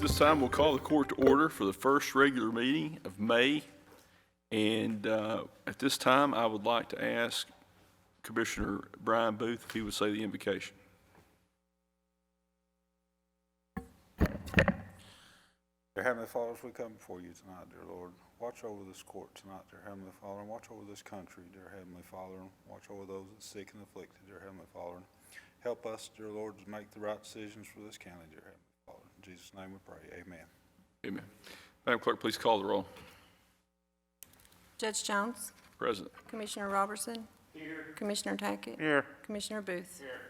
This time we'll call the court to order for the first regular meeting of May. And at this time, I would like to ask Commissioner Brian Booth if he would say the invocation. Dear Heavenly Father, as we come before you tonight, dear Lord, watch over this court tonight, dear Heavenly Father, and watch over this country, dear Heavenly Father, and watch over those that are sick and afflicted, dear Heavenly Father. Help us, dear Lord, to make the right decisions for this county, dear Heavenly Father. In Jesus' name we pray, amen. Amen. Madam Clerk, please call the roll. Judge Jones? Present. Commissioner Robertson? Here. Commissioner Tackett? Here. Commissioner Booth? Here.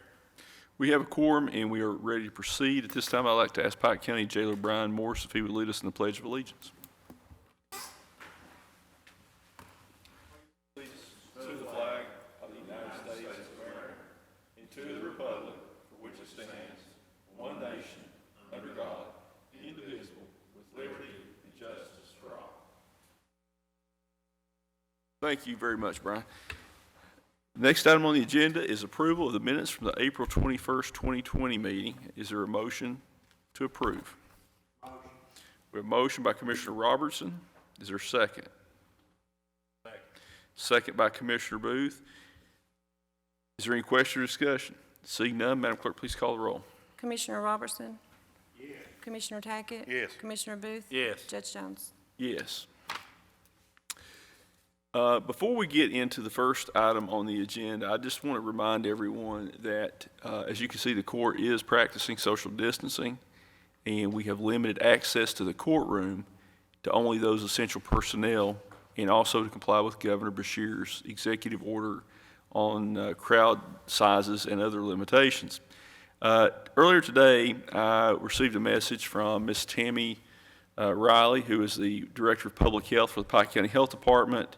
We have a quorum and we are ready to proceed. At this time, I'd like to ask Pike County Jailer Brian Morse if he would lead us in the Pledge of Allegiance. To the flag of the United States of America and to the republic for which it stands, one nation, under God, indivisible, with liberty and justice for all. Thank you very much, Brian. Next item on the agenda is approval of the minutes from the April 21st, 2020 meeting. Is there a motion to approve? Motion. We have a motion by Commissioner Robertson. Is there a second? Second. Second by Commissioner Booth. Is there any question or discussion? Seeing none, Madam Clerk, please call the roll. Commissioner Robertson? Yes. Commissioner Tackett? Yes. Commissioner Booth? Yes. Judge Jones? Yes. Before we get into the first item on the agenda, I just want to remind everyone that, as you can see, the court is practicing social distancing, and we have limited access to the courtroom to only those essential personnel, and also to comply with Governor Beshear's executive order on crowd sizes and other limitations. Earlier today, I received a message from Ms. Tammy Riley, who is the Director of Public Health for the Pike County Health Department,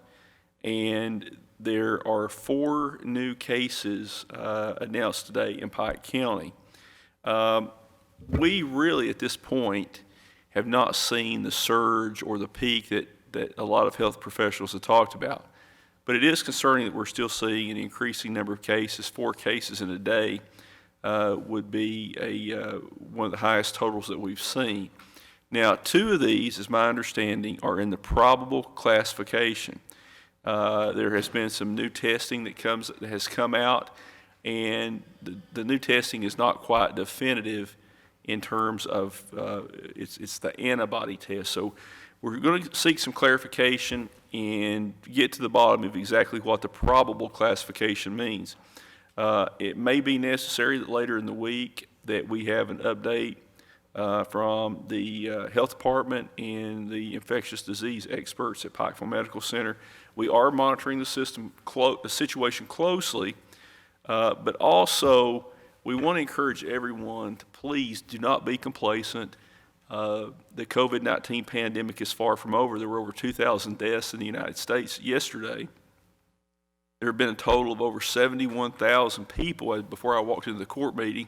and there are 4 new cases announced today in Pike County. We really, at this point, have not seen the surge or the peak that a lot of health professionals have talked about. But it is concerning that we're still seeing an increasing number of cases. 4 cases in a day would be one of the highest totals that we've seen. Now, 2 of these, as my understanding, are in the probable classification. There has been some new testing that has come out, and the new testing is not quite definitive in terms of it's the antibody test. So we're going to seek some clarification and get to the bottom of exactly what the probable classification means. It may be necessary that later in the week that we have an update from the health department and the infectious disease experts at Pikeville Medical Center. We are monitoring the situation closely, but also we want to encourage everyone to please do not be complacent. The COVID-19 pandemic is far from over. There were over 2,000 deaths in the United States yesterday. There have been a total of over 71,000 people. Before I walked into the court meeting,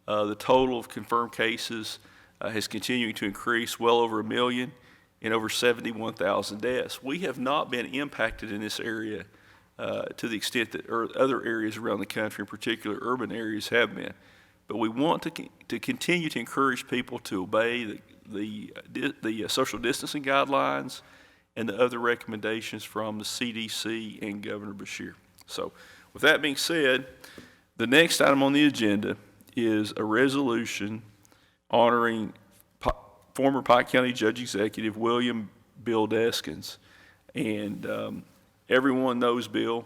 the total of confirmed cases has continued to increase, well over 1 million, and over 71,000 deaths. We have not been impacted in this area to the extent that other areas around the country, in particular urban areas, have been. But we want to continue to encourage people to obey the social distancing guidelines and the other recommendations from the CDC and Governor Beshear. So with that being said, the next item on the agenda is a resolution honoring former Pike County Judge Executive William Bill Deskins. And everyone knows Bill.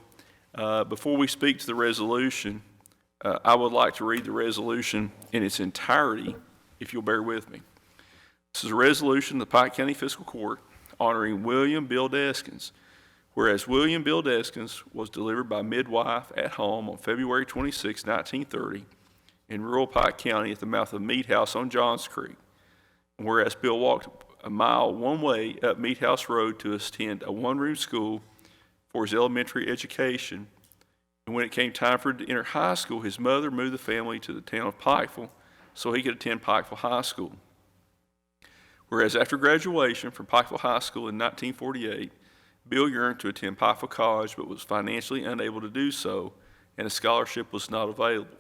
Before we speak to the resolution, I would like to read the resolution in its entirety, if you'll bear with me. This is a resolution of the Pike County Fiscal Court honoring William Bill Deskins. Whereas William Bill Deskins was delivered by midwife at home on February 26, 1930, in rural Pike County at the mouth of Meat House on Johns Creek. Whereas Bill walked a mile one way up Meat House Road to attend a one-room school for his elementary education, and when it came time for him to enter high school, his mother moved the family to the town of Pikeville so he could attend Pikeville High School. Whereas after graduation from Pikeville High School in 1948, Bill yearned to attend Pikeville College but was financially unable to do so, and a scholarship was not available.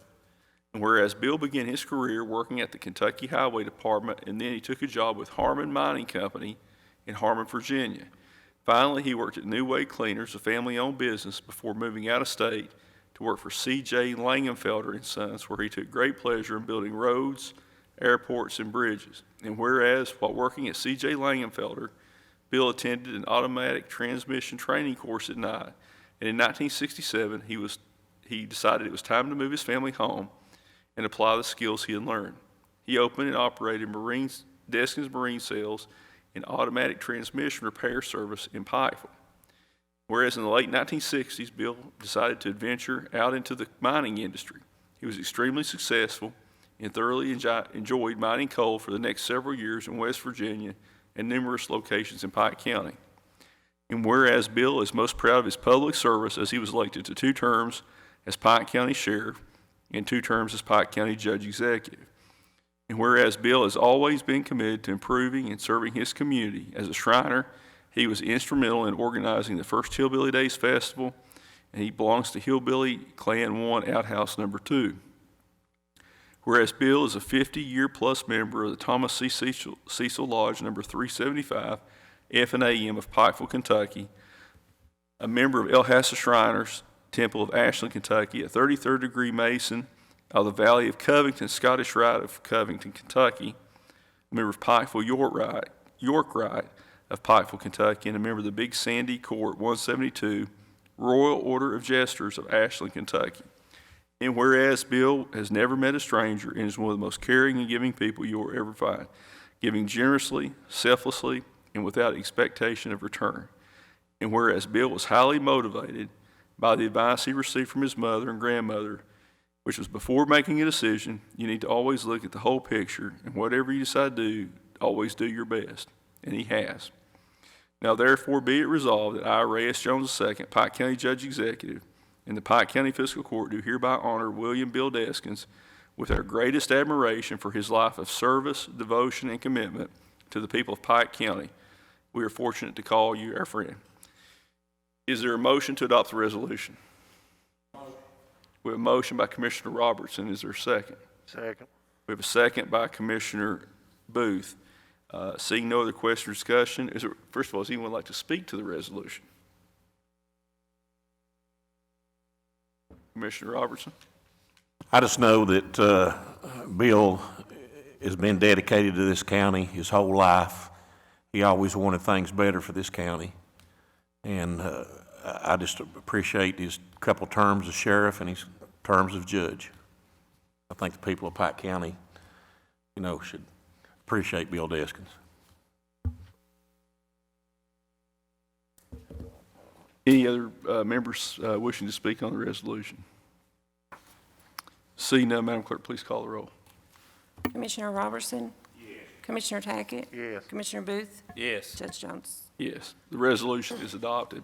And whereas Bill began his career working at the Kentucky Highway Department, and then he took a job with Harmon Mining Company in Harmon, Virginia. Finally, he worked at New Way Cleaners, a family-owned business, before moving out of state to work for C.J. Langenfelder and Sons, where he took great pleasure in building roads, airports, and bridges. And whereas, while working at C.J. Langenfelder, Bill attended an automatic transmission training course at night, and in 1967, he decided it was time to move his family home and apply the skills he had learned. He opened and operated Deskins Marine Sales and automatic transmission repair service in Pikeville. Whereas in the late 1960s, Bill decided to venture out into the mining industry. He was extremely successful and thoroughly enjoyed mining coal for the next several years in West Virginia and numerous locations in Pike County. And whereas Bill is most proud of his public service as he was elected to 2 terms as Pike County Sheriff and 2 terms as Pike County Judge Executive. And whereas Bill has always been committed to improving and serving his community as a Shriner, he was instrumental in organizing the first Hillbilly Days Festival, and he belongs to Hillbilly Clan 1 Outhouse Number 2. Whereas Bill is a 50-year-plus member of the Thomas C. Cecil Lodge Number 375, F&AM of Pikeville, Kentucky, a member of El Hasa Shriners Temple of Ashland, Kentucky, a 33rd degree Mason of the Valley of Covington, Scottish Rite of Covington, Kentucky, a member of Pikeville York Rite of Pikeville, Kentucky, and a member of the Big Sandy Court 172, Royal Order of Jesters of Ashland, Kentucky. And whereas Bill has never met a stranger and is one of the most caring and giving people you will ever find, giving generously, selflessly, and without expectation of return. And whereas Bill was highly motivated by the advice he received from his mother and grandmother, which was before making a decision, you need to always look at the whole picture, and whatever you decide to do, always do your best. And he has. Now therefore be it resolved that I, Ray S. Jones II, Pike County Judge Executive, and the Pike County Fiscal Court do hereby honor William Bill Deskins with our greatest admiration for his life of service, devotion, and commitment to the people of Pike County. We are fortunate to call you our friend. Is there a motion to adopt the resolution? We have a motion by Commissioner Robertson. Is there a second? Second. We have a second by Commissioner Booth. Seeing no other question or discussion, first of all, does anyone like to speak to the resolution? Commissioner Robertson. I just know that Bill has been dedicated to this county his whole life. He always wanted things better for this county. And I just appreciate his couple terms as sheriff and his terms of judge. I think the people of Pike County, should appreciate Bill Deskins. Any other members wishing to speak on the resolution? Seeing none, Madam Clerk, please call the roll. Commissioner Robertson? Yes. Commissioner Tackett? Yes. Commissioner Booth? Yes. Judge Jones? Yes, the resolution is adopted.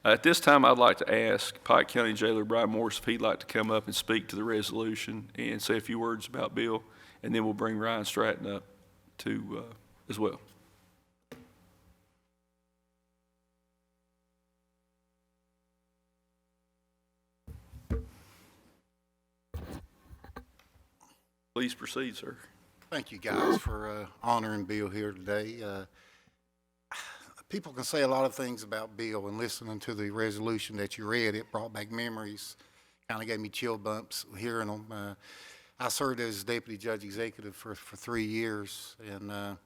At this time, I'd like to ask Pike County Jailer Brian Morris if he'd like to come up and speak to the resolution and say a few words about Bill, and then we'll bring Ryan Stratton up to as well. Please proceed, sir. Thank you, guys, for honoring Bill here today. People can say a lot of things about Bill, and listening to the resolution that you read, it brought back memories, kind of gave me chill bumps hearing them. I served as deputy judge executive for 3 years, and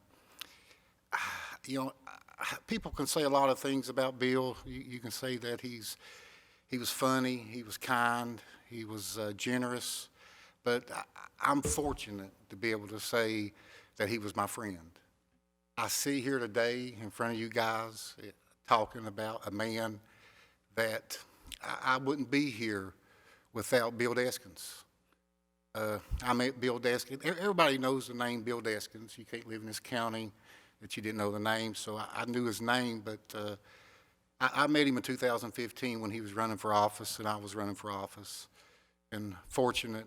people can say a lot of things about Bill. You can say that he was funny, he was kind, he was generous, but I'm fortunate to be able to say that he was my friend. I see here today in front of you guys talking about a man that I wouldn't be here without Bill Deskins. I met Bill Deskins. Everybody knows the name Bill Deskins. You can't live in this county that you didn't know the name, so I knew his name, but I met him in 2015 when he was running for office and I was running for office. And fortunate,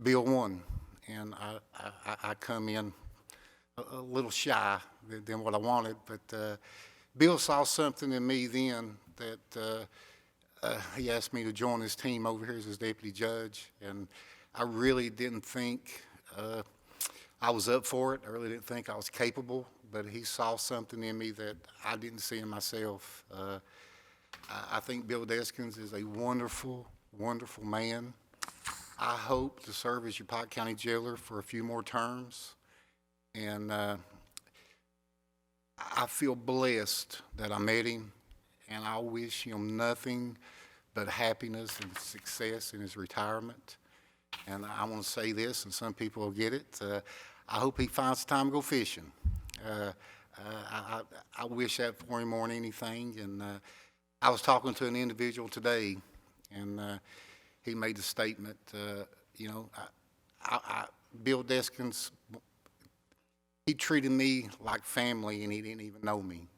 Bill won, and I come in a little shy than what I wanted, but Bill saw something in me then that he asked me to join his team over here as his deputy judge, and I really didn't think I was up for it. I really didn't think I was capable, but he saw something in me that I didn't see in myself. I think Bill Deskins is a wonderful, wonderful man. I hope to serve as your Pike County jailer for a few more terms, and I feel blessed that I met him, and I wish him nothing but happiness and success in his retirement. And I want to say this, and some people will get it. I hope he finds time to go fishing. I wish that for him more than anything. And I was talking to an individual today, and he made the statement, Bill Deskins, he treated me like family, and he didn't even know me.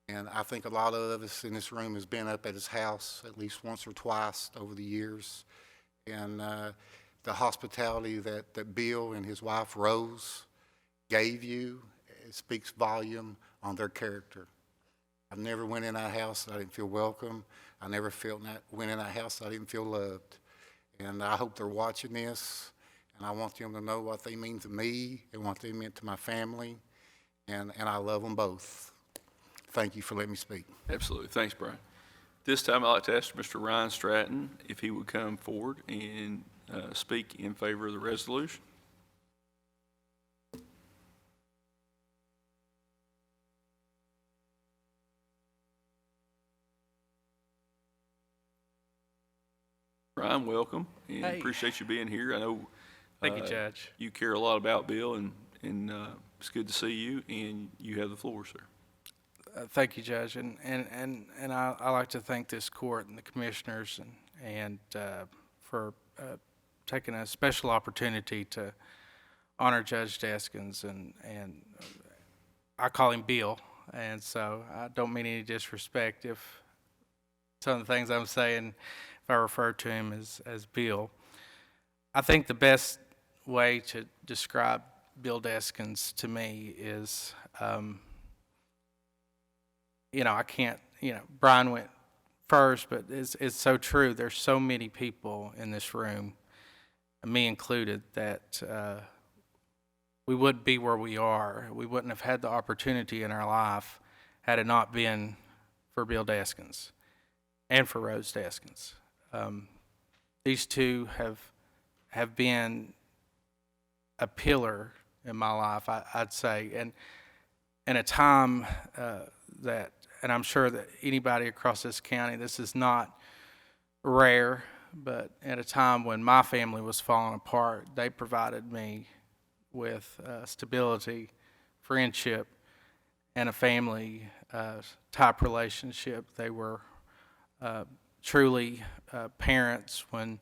And I think a lot of us in this room has been up at his house at least once or twice over the years. And the hospitality that Bill and his wife Rose gave you, it speaks volume on their character. I never went in that house that I didn't feel welcome. I never went in that house that I didn't feel loved. And I hope they're watching this, and I want them to know what they mean to me and what they meant to my family, and I love them both. Thank you for letting me speak. Absolutely. Thanks, Brian. This time, I'd like to ask Mr. Ryan Stratton if he would come forward and speak in favor of the resolution. Ryan, welcome, and Hey. appreciate you being here. I know Thank you, Judge. you care a lot about Bill, and it's good to see you, and you have the floor, sir. Thank you, Judge, and I like to thank this court and the commissioners and for taking a special opportunity to honor Judge Deskins, and I call him Bill, and so I don't mean any disrespect if some of the things I'm saying, if I refer to him as Bill. I think the best way to describe Bill Deskins to me is, I can't, Brian went first, but it's so true. There's so many people in this room, me included, that we wouldn't be where we are. We wouldn't have had the opportunity in our life had it not been for Bill Deskins and for Rose Deskins. These two have been a pillar in my life, I'd say, and in a time that, and I'm sure that anybody across this county, this is not rare, but at a time when my family was falling apart, they provided me with stability, friendship, and a family type relationship. They were truly parents when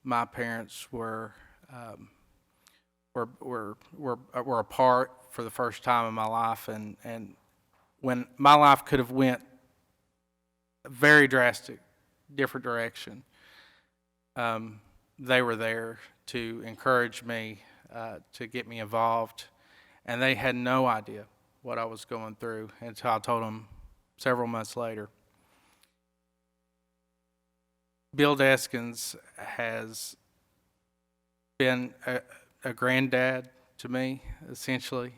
my parents were apart for the first time in my life, and when my life could have went a very drastic, different direction, they were there to encourage me, to get me involved, and they had no idea what I was going through until I told them several months later. Bill Deskins has been a granddad to me, essentially.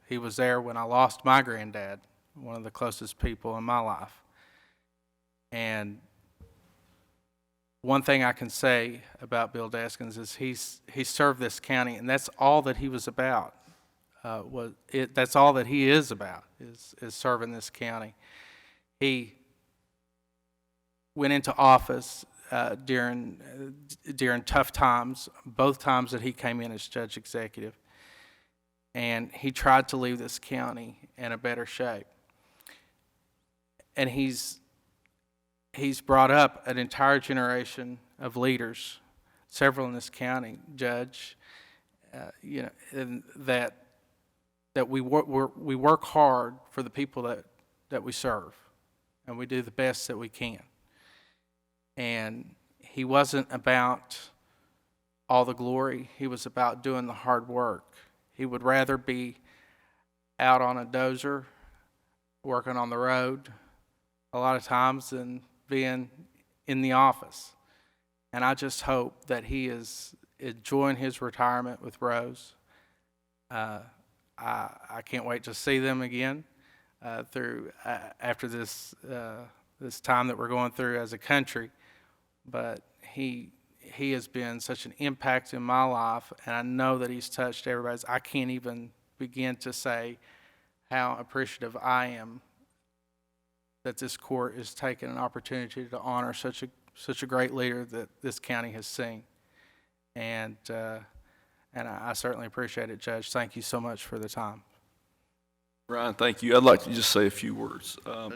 He was there when I lost my granddad, one of the closest people in my life. And one thing I can say about Bill Deskins is he served this county, and that's all that he was about. That's all that he is about, is serving this county. He went into office during tough times, both times that he came in as judge executive, and he tried to leave this county in a better shape. And he's brought up an entire generation of leaders, several in this county, Judge, and that we work hard for the people that we serve, and we do the best that we can. And he wasn't about all the glory. He was about doing the hard work. He would rather be out on a dozer working on the road a lot of times than being in the office. And I just hope that he is enjoying his retirement with Rose. I can't wait to see them again after this this time that we're going through as a country. But he has been such an impact in my life, and I know that he's touched everybody's. I can't even begin to say how appreciative I am that this court is taking an opportunity to honor such a great leader that this county has seen. And I certainly appreciate it, Judge. Thank you so much for the time. Ryan, thank you. I'd like to just say a few words. Oh,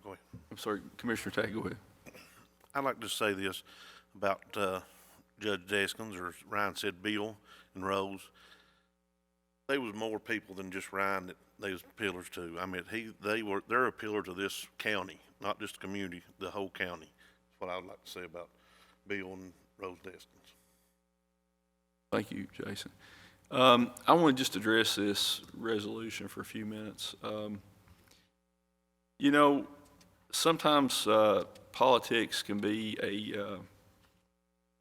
go ahead. I'm sorry, Commissioner Tack, go ahead. I'd like to say this about Judge Deskins, or Ryan said Bill and Rose. There was more people than just Ryan that they was pillars to. I mean, they're a pillar to this county, not just the community, the whole county. That's what I would like to say about Bill and Rose Deskins. Thank you, Jason. I want to just address this resolution for a few minutes. You know, sometimes politics can be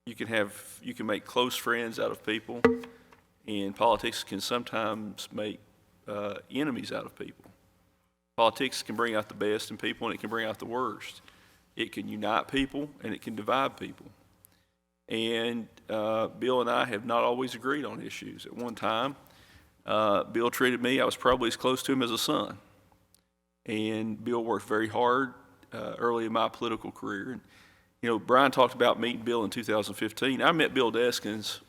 you can make close friends out of people, and politics can sometimes make enemies out of people. Politics can bring out the best in people, and it can bring out the worst. It can unite people, and it can divide people. And Bill and I have not always agreed on issues. At one time, Bill treated me, I was probably as close to him as a son. And Bill worked very hard early in my political career. And, you know, Brian talked about meeting Bill in 2015. I met Bill Deskins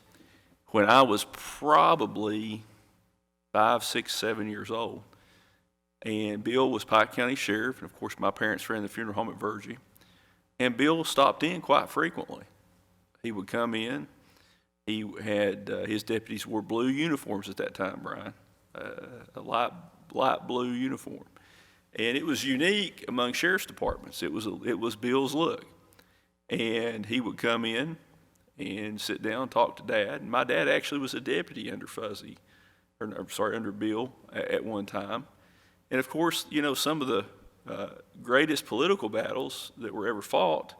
when I was probably 5, 6, 7 years old. And Bill was Pike County Sheriff, and of course my parents ran the funeral home at Virgie. And Bill stopped in quite frequently. He would come in. He had his deputies wore blue uniforms at that time, Brian, a light blue uniform, and it was unique among sheriff's departments. It was Bill's look, and he would come in and sit down, talk to Dad. And my dad actually was a deputy under under Bill at one time, and of course, you know, some of the greatest political battles that were ever fought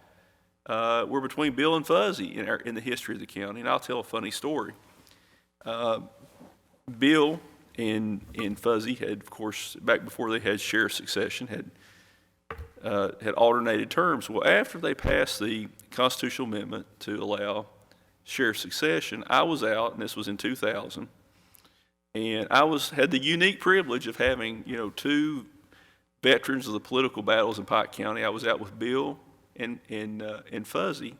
were between Bill and Fuzzy in the history of the county, and I'll tell a funny story. Bill and Fuzzy had, of course, back before they had sheriff succession, had alternated terms. Well, after they passed the constitutional amendment to allow sheriff succession, I was out, and this was in 2000, and I had the unique privilege of having, you know, two veterans of the political battles in Pike County. I was out with Bill and Fuzzy,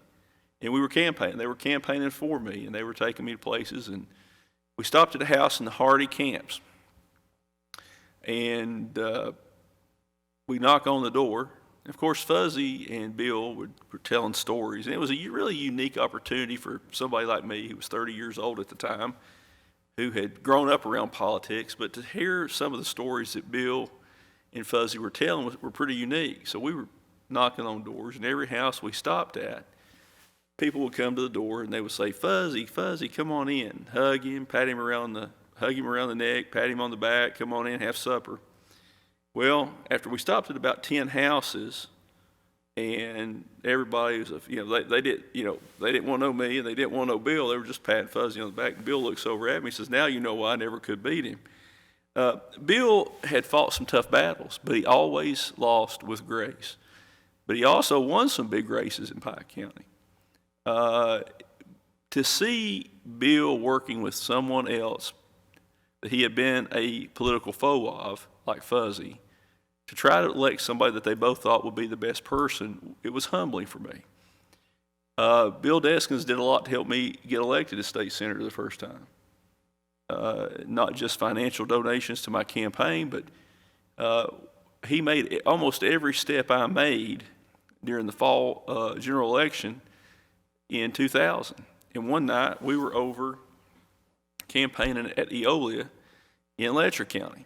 and we were campaigning. They were campaigning for me, and they were taking me to places, and we stopped at a house in the Hardy camps, and we knock on the door. And of course, Fuzzy and Bill were telling stories, and it was a really unique opportunity for somebody like me, who was 30 years old at the time, who had grown up around politics, but to hear some of the stories that Bill and Fuzzy were telling were pretty unique. So we were knocking on doors, and every house we stopped at, people would come to the door and they would say, "Fuzzy, Fuzzy, come on in." Hug him, hug him around the neck, pat him on the back, "Come on in, have supper." Well, after we stopped at about 10 houses, and everybody was, they didn't want to know me, and they didn't want to know Bill. They were just patting Fuzzy on the back. And Bill looks over at me and says, "Now you know why I never could beat him." Bill had fought some tough battles, but he always lost with grace. But he also won some big races in Pike County. To see Bill working with someone else that he had been a political foe of, like Fuzzy, to try to elect somebody that they both thought would be the best person, it was humbling for me. Bill Deskins did a lot to help me get elected as state senator the first time. Not just financial donations to my campaign, but he made almost every step I made during the fall general election in 2000. And one night we were over campaigning at Eola in Letcher County.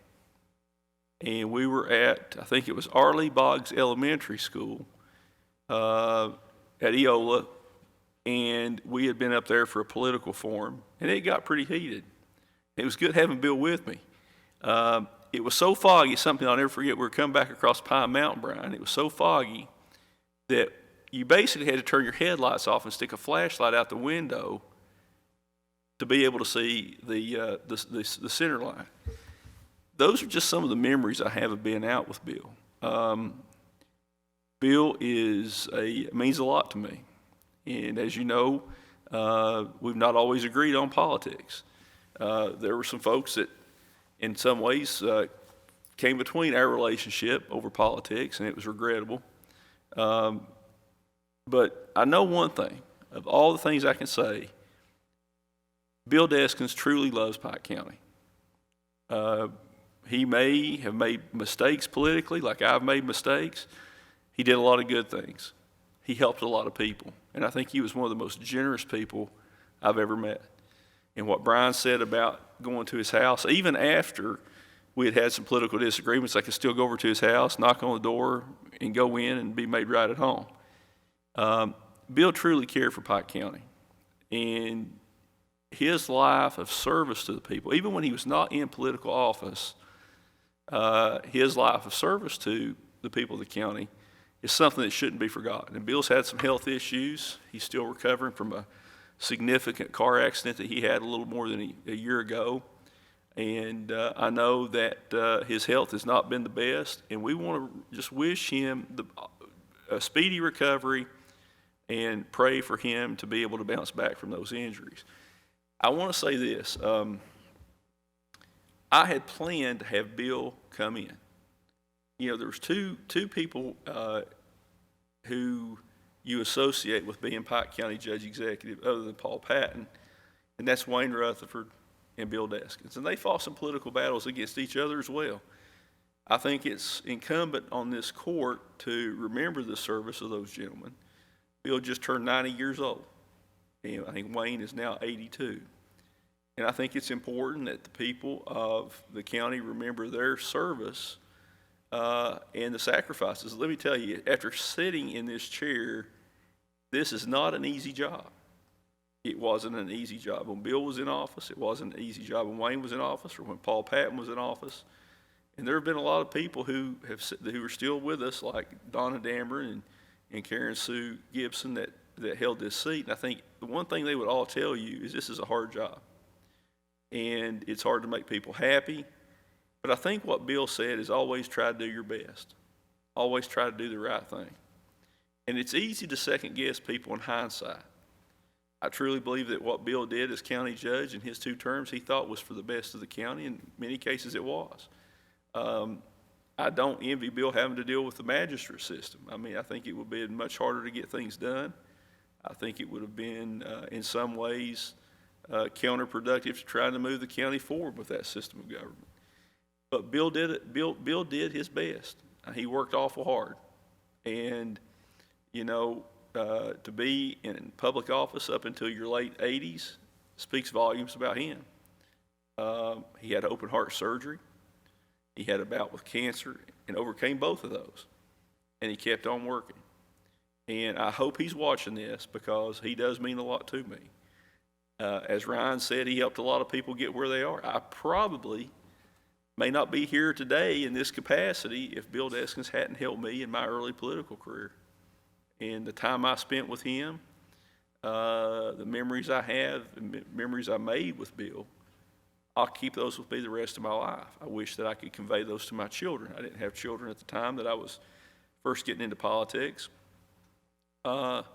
And we were at, I think it was Arley Boggs Elementary School at Eola, and we had been up there for a political forum, and it got pretty heated. It was good having Bill with me. It was so foggy, something I'll never forget. We were coming back across Pine Mountain, Brian. It was so foggy that you basically had to turn your headlights off and stick a flashlight out the window to be able to see the center line. Those are just some of the memories I have of being out with Bill. Bill means a lot to me. And as you know, we've not always agreed on politics. There were some folks that, in some ways, came between our relationship over politics, and it was regrettable. But I know one thing, of all the things I can say, Bill Deskins truly loves Pike County. He may have made mistakes politically, like I've made mistakes. He did a lot of good things. He helped a lot of people, and I think he was one of the most generous people I've ever met. And what Brian said about going to his house, even after we had had some political disagreements, I could still go over to his house, knock on the door, and go in and be made right at home. Bill truly cared for Pike County, and his life of service to the people, even when he was not in political office, his life of service to the people of the county is something that shouldn't be forgotten. And Bill's had some health issues. He's still recovering from a significant car accident that he had a little more than a year ago. And I know that his health has not been the best, and we want to just wish him a speedy recovery and pray for him to be able to bounce back from those injuries. I want to say this. I had planned to have Bill come in. You know, there was two people who you associate with being Pike County Judge Executive other than Paul Patton, and that's Wayne Rutherford and Bill Deskins. And they fought some political battles against each other as well. I think it's incumbent on this court to remember the service of those gentlemen. Bill just turned 90 years old, and I think Wayne is now 82. And I think it's important that the people of the county remember their service and the sacrifices. Let me tell you, after sitting in this chair, this is not an easy job. It wasn't an easy job when Bill was in office. It wasn't an easy job when Wayne was in office or when Paul Patton was in office. And there have been a lot of people who are still with us, like Donna Dameron and Karen Sue Gibson, that held this seat. And I think the one thing they would all tell you is this is a hard job. And it's hard to make people happy. But I think what Bill said is always try to do your best. Always try to do the right thing. And it's easy to second guess people in hindsight. I truly believe that what Bill did as county judge in his 2 terms, he thought was for the best of the county. In many cases it was. I don't envy Bill having to deal with the magistrate system. I mean, I think it would have been much harder to get things done. I think it would have been, in some ways, counterproductive to trying to move the county forward with that system of government. But Bill did it. Bill did his best. He worked awful hard, and you know, to be in public office up until your late 80s speaks volumes about him. He had open heart surgery. He had a bout with cancer and overcame both of those, and he kept on working. And I hope he's watching this because he does mean a lot to me. As Ryan said, he helped a lot of people get where they are. I probably may not be here today in this capacity if Bill Deskins hadn't helped me in my early political career. And the time I spent with him, the memories I have, the memories I made with Bill, I'll keep those with me the rest of my life. I wish that I could convey those to my children. I didn't have children at the time that I was first getting into politics. But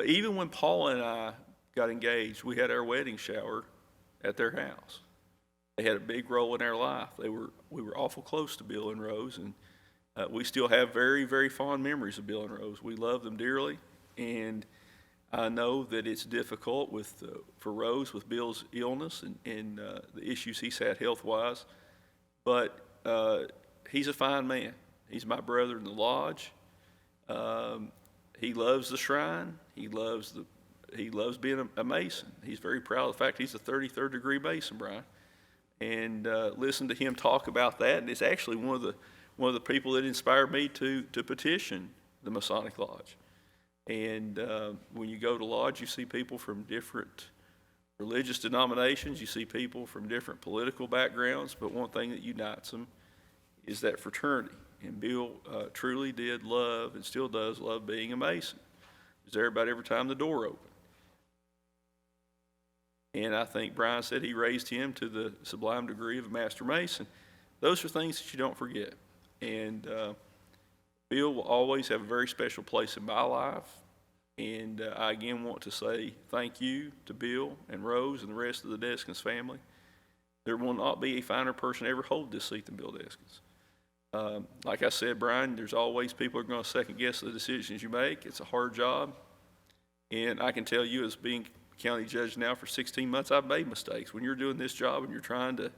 even when Paul and I got engaged, we had our wedding shower at their house. They had a big role in our life. We were awful close to Bill and Rose, and we still have very, very fond memories of Bill and Rose. We love them dearly, and I know that it's difficult for Rose with Bill's illness and the issues he's had health-wise, but he's a fine man. He's my brother in the lodge. He loves the shrine. He loves being a Mason. He's very proud of the fact he's a 33rd degree Mason, Brian. And listen to him talk about that. And it's actually one of the people that inspired me to petition the Masonic Lodge. And when you go to lodge, you see people from different religious denominations. You see people from different political backgrounds. But one thing that unites them is that fraternity. And Bill truly did love and still does love being a Mason. was there about every time the door opened. And I think Brian said he raised him to the sublime degree of a master mason. Those are things that you don't forget. And Bill will always have a very special place in my life. And I again want to say thank you to Bill and Rose and the rest of the Deskins family. There will not be a finer person ever hold this seat than Bill Deskins. Like I said, Brian, there's always people who are going to second guess the decisions you make. It's a hard job. And I can tell you, as being county judge now for 16 months, I've made mistakes. When you're doing this job and you're trying to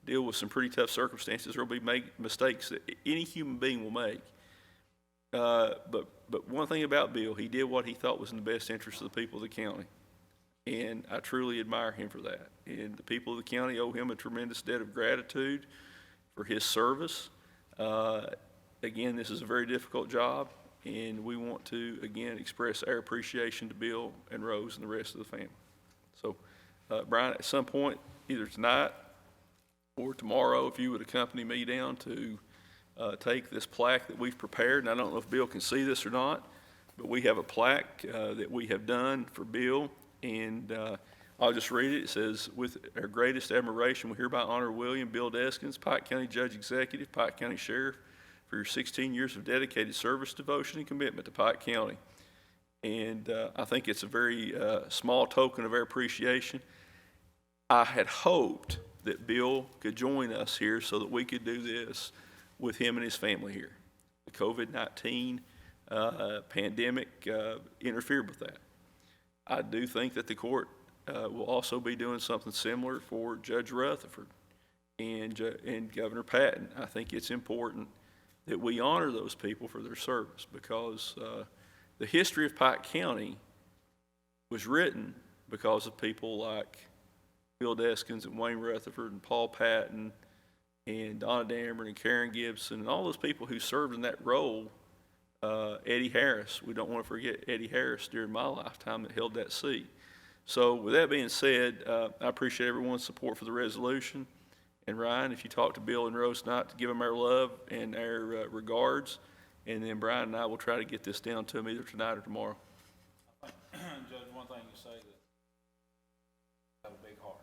deal with some pretty tough circumstances, there will be mistakes that any human being will make. But one thing about Bill, he did what he thought was in the best interest of the people of the county. And I truly admire him for that. And the people of the county owe him a tremendous debt of gratitude for his service. Again, this is a very difficult job, and we want to, again, express our appreciation to Bill and Rose and the rest of the family. So, Brian, at some point, either tonight or tomorrow, if you would accompany me down to take this plaque that we've prepared, and I don't know if Bill can see this or not, but we have a plaque that we have done for Bill, and I'll just read it. It says, with our greatest admiration, we hereby honor William Bill Deskins, Pike County Judge Executive, Pike County Sheriff, for your 16 years of dedicated service, devotion, and commitment to Pike County. And I think it's a very small token of our appreciation. I had hoped that Bill could join us here so that we could do this with him and his family here. The COVID-19 pandemic interfered with that. I do think that the court will also be doing something similar for Judge Rutherford and Governor Patton. I think it's important that we honor those people for their service, because the history of Pike County was written because of people like Bill Deskins and Wayne Rutherford and Paul Patton and Donna Dameron and Karen Gibson and all those people who served in that role. Eddie Harris, we don't want to forget Eddie Harris during my lifetime that held that seat. So with that being said, I appreciate everyone's support for the resolution. And Ryan, if you talk to Bill and Rose tonight, to give them our love and our regards, and then Brian and I will try to get this down to them either tonight or tomorrow. Judge, one thing you say that have a big heart.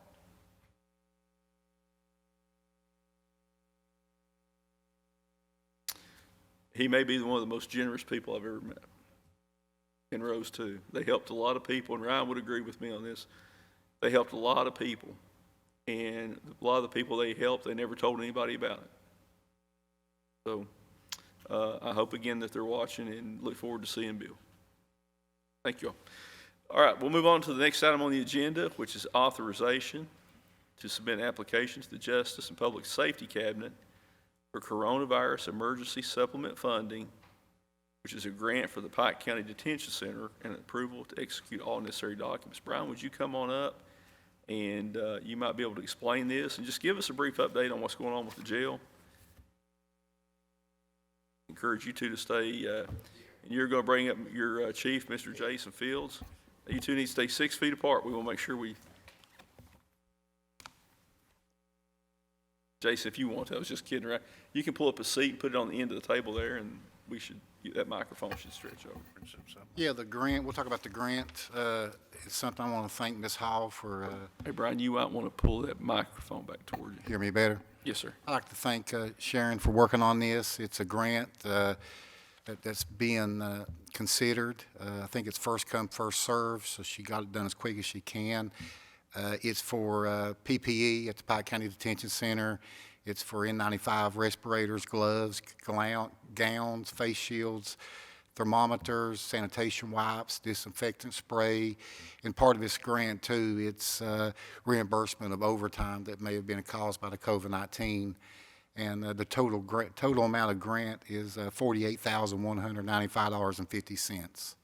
He may be one of the most generous people I've ever met. And Rose too. They helped a lot of people, and Ryan would agree with me on this. They helped a lot of people. And a lot of the people they helped, they never told anybody about it. So I hope again that they're watching and look forward to seeing Bill. Thank you all. All right, we'll move on to the next item on the agenda, which is authorization to submit an application to the Justice and Public Safety Cabinet for coronavirus emergency supplement funding, which is a grant for the Pike County Detention Center, and approval to execute all necessary documents. Brian, would you come on up? And you might be able to explain this and just give us a brief update on what's going on with the jail. Encourage you two to stay, and you're going to bring up your chief, Mr. Jason Fields. You two need to stay 6 feet apart. We will make sure we. Jason, if you want to, I was just kidding, right? You can pull up a seat and put it on the end of the table there, and we should, that microphone should stretch over. Yeah, the grant, we'll talk about the grant. It's something I want to thank Ms. Hall for. Hey, Brian, you might want to pull that microphone back toward you. Hear me better? Yes, sir. I'd like to thank Sharon for working on this. It's a grant that's being considered. I think it's first come, first served, so she got it done as quick as she can. It's for PPE at the Pike County Detention Center. It's for N95 respirators, gloves, gowns, face shields, thermometers, sanitation wipes, disinfectant spray. And part of this grant, too, it's reimbursement of overtime that may have been caused by the COVID-19. And the total amount of grant is $48,195.50.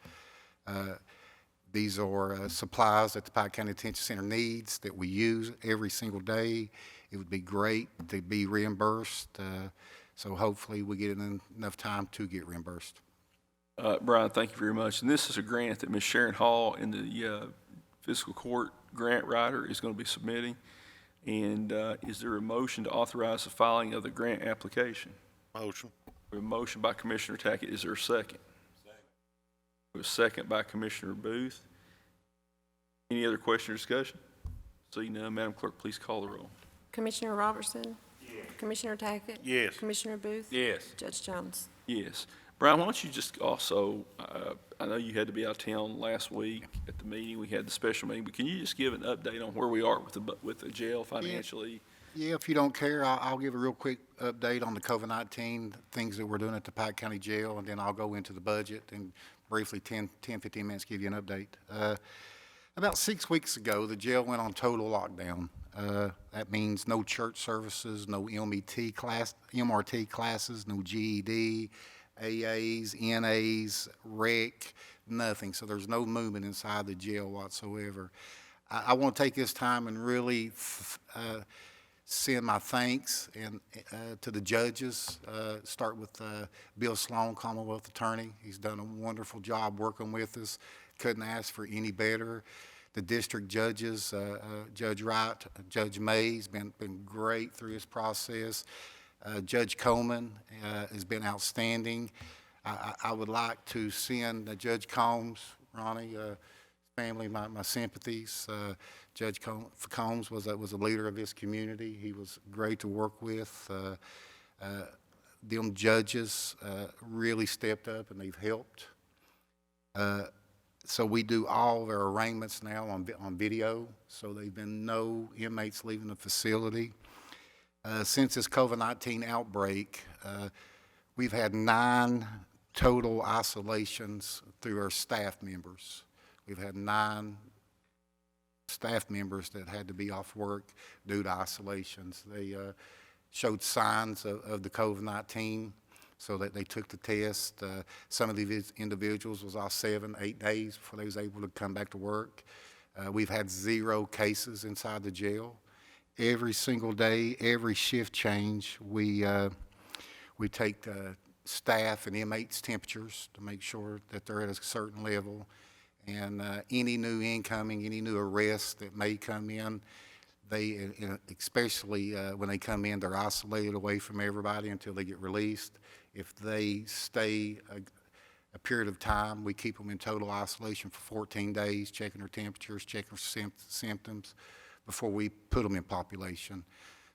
These are supplies that the Pike County Detention Center needs that we use every single day. It would be great to be reimbursed, so hopefully we get enough time to get reimbursed. Brian, thank you very much. And this is a grant that Ms. Sharon Hall in the Fiscal Court grant writer is going to be submitting. And is there a motion to authorize the filing of the grant application? Motion. We have a motion by Commissioner Tackett. Is there a second? We have a second by Commissioner Booth. Any other question or discussion? Seeing none, Madam Clerk, please call the roll. Commissioner Robertson? Yes. Commissioner Tackett? Yes. Commissioner Booth? Yes. Judge Jones? Yes. Brian, why don't you just also, I know you had to be out of town last week at the meeting, we had the special meeting, but can you just give an update on where we are with the jail financially? Yeah, if you don't care, I'll give a real quick update on the COVID-19, things that we're doing at the Pike County Jail, and then I'll go into the budget and briefly 10, 15 minutes give you an update. About 6 weeks ago, the jail went on total lockdown. That means no church services, no MRT classes, no GED, AAs, NAs, REC, nothing. So there's no movement inside the jail whatsoever. I want to take this time and really send my thanks to the judges. Start with Bill Sloan, Commonwealth Attorney. He's done a wonderful job working with us. Couldn't ask for any better. The district judges, Judge Wright, Judge Mays, been great through this process. Judge Coleman has been outstanding. I would like to send Judge Combs, Ronnie, family, my sympathies. Judge Combs was a leader of this community. He was great to work with. Them judges really stepped up and they've helped. So we do all of our arraignments now on video, so there've been no inmates leaving the facility. Since this COVID-19 outbreak, we've had 9 total isolations through our staff members. We've had 9 staff members that had to be off work due to isolations. They showed signs of the COVID-19, so that they took the test. Some of these individuals was off 7, 8 days before they was able to come back to work. We've had 0 cases inside the jail. Every single day, every shift change, we take staff and inmates' temperatures to make sure that they're at a certain level. And any new incoming, any new arrests that may come in, they, especially when they come in, they're isolated away from everybody until they get released. If they stay a period of time, we keep them in total isolation for 14 days, checking their temperatures, checking their symptoms before we put them in population.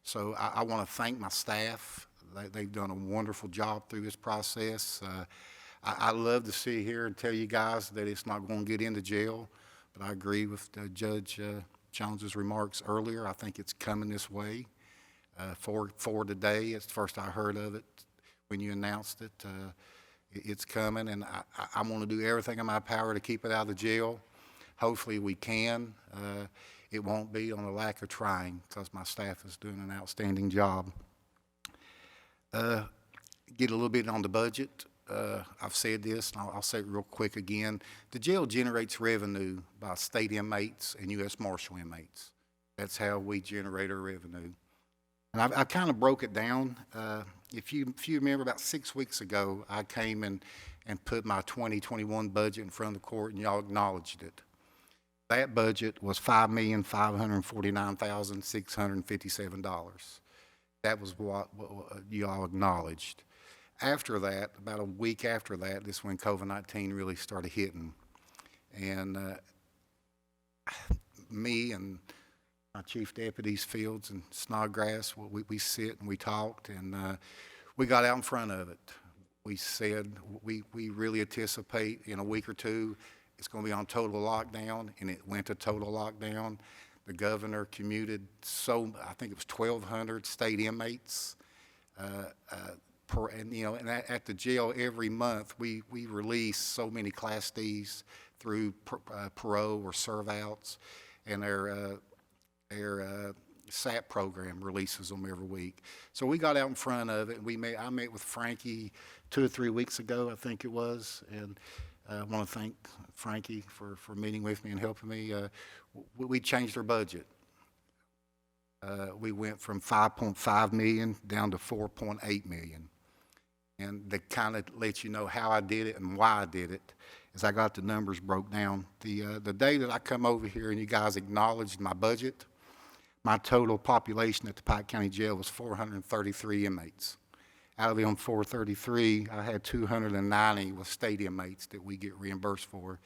So I want to thank my staff. They've done a wonderful job through this process. I love to sit here and tell you guys that it's not going to get into jail, but I agree with Judge Jones's remarks earlier. I think it's coming this way. For today, it's the first I heard of it when you announced it. It's coming, and I want to do everything in my power to keep it out of the jail. Hopefully we can. It won't be on the lack of trying, because my staff is doing an outstanding job. Get a little bit on the budget. I've said this, and I'll say it real quick again. The jail generates revenue by state inmates and U.S. Marshal inmates. That's how we generate our revenue. And I kind of broke it down. If you remember, about 6 weeks ago, I came and put my 2021 budget in front of the court, and y'all acknowledged it. That budget was $5,549,657. That was what y'all acknowledged. After that, about a week after that, this is when COVID-19 really started hitting. And me and my chief deputies, Fields and Snodgrass, we sit and we talked, and we got out in front of it. We said we really anticipate in a week or two it's going to be on total lockdown, and it went to total lockdown. The governor commuted I think it was 1,200 state inmates. And at the jail every month, we release so many Class Ds through parole or serve-outs, and their SAP program releases them every week. So we got out in front of it, and I met with Frankie 2 or 3 weeks ago, I think it was, and I want to thank Frankie for meeting with me and helping me. We changed our budget. We went from $5.5 million down to $4.8 million. And that kind of lets you know how I did it and why I did it, is I got the numbers broke down. The day that I come over here and you guys acknowledged my budget, my total population at the Pike County Jail was 433 inmates out of them 433, I had 290 with state inmates that we get reimbursed for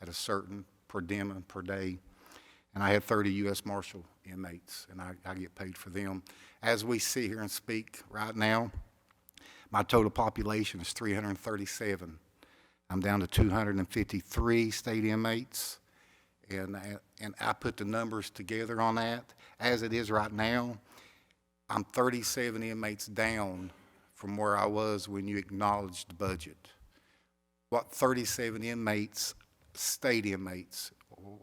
at a certain per diem per day. And I had 30 U.S. Marshal inmates, and I get paid for them. As we sit here and speak right now, my total population is 337. I'm down to 253 state inmates, and I put the numbers together on that. As it is right now, I'm 37 inmates down from where I was when you acknowledged the budget. What 37 inmates, state inmates,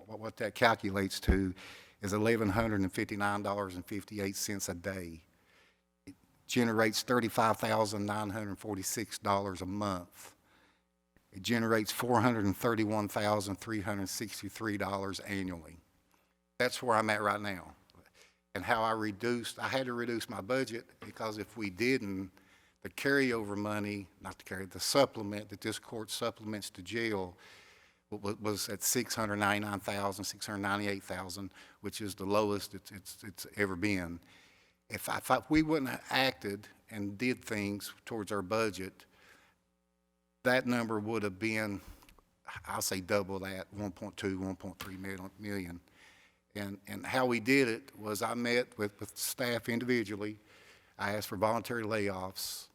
what that calculates to is $1,159.58 a day. It generates $35,946 a month. It generates $431,363 annually. That's where I'm at right now. And how I had to reduce my budget, because if we didn't, the carryover money, the supplement that this court supplements to jail was at $699,000, $698,000, which is the lowest it's ever been. If we wouldn't have acted and did things towards our budget, that number would have been, I'll say double that, 1.2, 1.3 million. And how we did it was I met with staff individually. I asked for voluntary layoffs,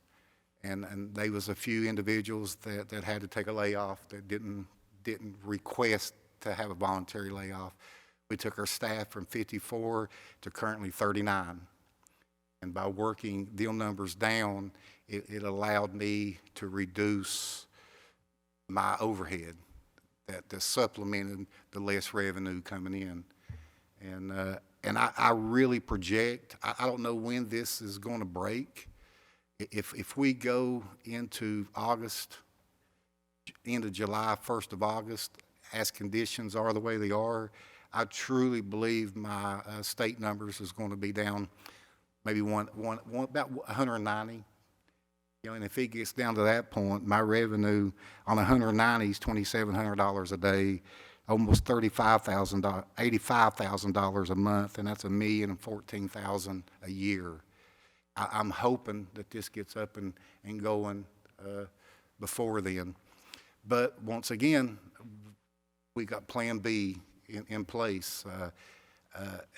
and there was a few individuals that had to take a layoff that didn't request to have a voluntary layoff. We took our staff from 54 to currently 39. And by working deal numbers down, it allowed me to reduce my overhead that supplemented the less revenue coming in. And I really project, I don't know when this is going to break. If we go into August, end of July, 1st of August, as conditions are the way they are, I truly believe my state numbers is going to be down maybe about 190. You know, and if it gets down to that point, my revenue on 190 is $2,700 a day, almost $35,000, $85,000 a month, and that's $1,014,000 a year. I'm hoping that this gets up and going before then. But once again, we got Plan B in place.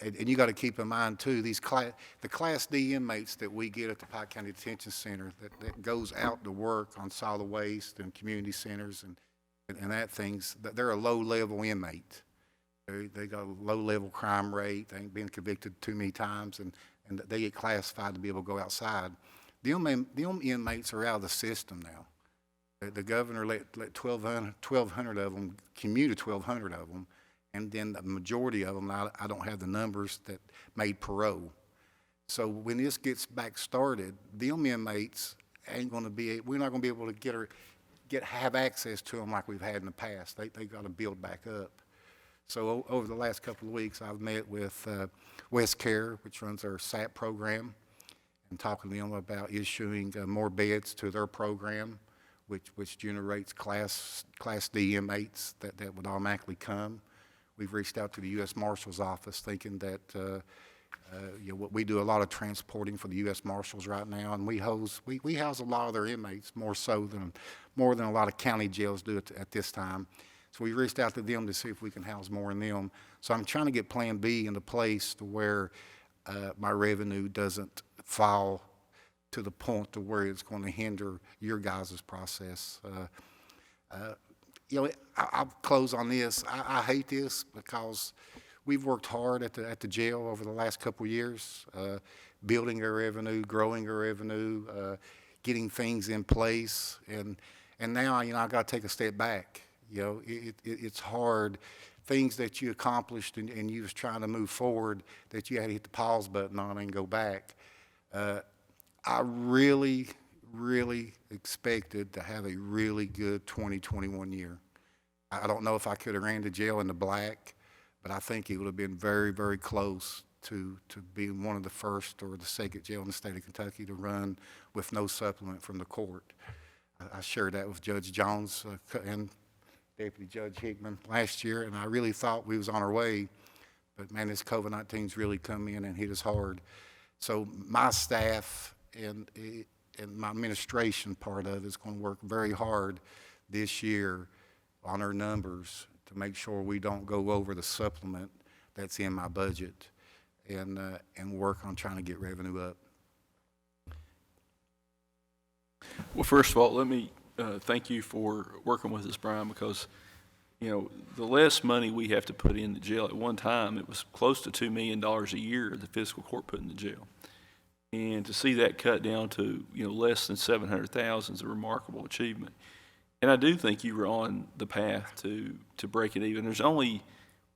And you got to keep in mind too, the Class D inmates that we get at the Pike County Detention Center that goes out to work on solid waste and community centers and that things, they're a low-level inmate. They got a low-level crime rate. They ain't been convicted too many times, and they get classified to be able to go outside. The inmates are out of the system now. The governor let 1,200 of them, commuted 1,200 of them, and then the majority of them, I don't have the numbers, that made parole. So when this gets back started, the inmates ain't going to be, we're not going to be able to have access to them like we've had in the past. They got to build back up. So over the last couple of weeks, I've met with West Care, which runs our SAP program, and talking to them about issuing more beds to their program, which generates Class D inmates that would automatically come. We've reached out to the U.S. Marshal's office thinking that we do a lot of transporting for the U.S. Marshals right now, and we house a lot of their inmates, more than a lot of county jails do at this time. So we reached out to them to see if we can house more in them. So I'm trying to get Plan B into place to where my revenue doesn't fall to the point to where it's going to hinder your guys' process. I'll close on this. I hate this because we've worked hard at the jail over the last couple of years, building our revenue, growing our revenue, getting things in place, and now I got to take a step back. It's hard. Things that you accomplished and you was trying to move forward that you had to hit the pause button on and go back. I really expected to have a really good 2021 year. I don't know if I could have ran the jail in the black, but I think it would have been very, very close to being one of the first or the second jail in the state of Kentucky to run with no supplement from the court. I shared that with Judge Jones and Deputy Judge Hickman last year, and I really thought we was on our way, but man, this COVID-19's really come in and hit us hard. So my staff and and my administration part of it is going to work very hard this year on our numbers to make sure we don't go over the supplement that's in my budget, and work on trying to get revenue up. Well, first of all, let me thank you for working with us, Brian, because, the less money we have to put in the jail, at one time, it was close to $2 million a year the fiscal court put in the jail. And to see that cut down to, less than 700,000 is a remarkable achievement. And I do think you were on the path to break it even. There's only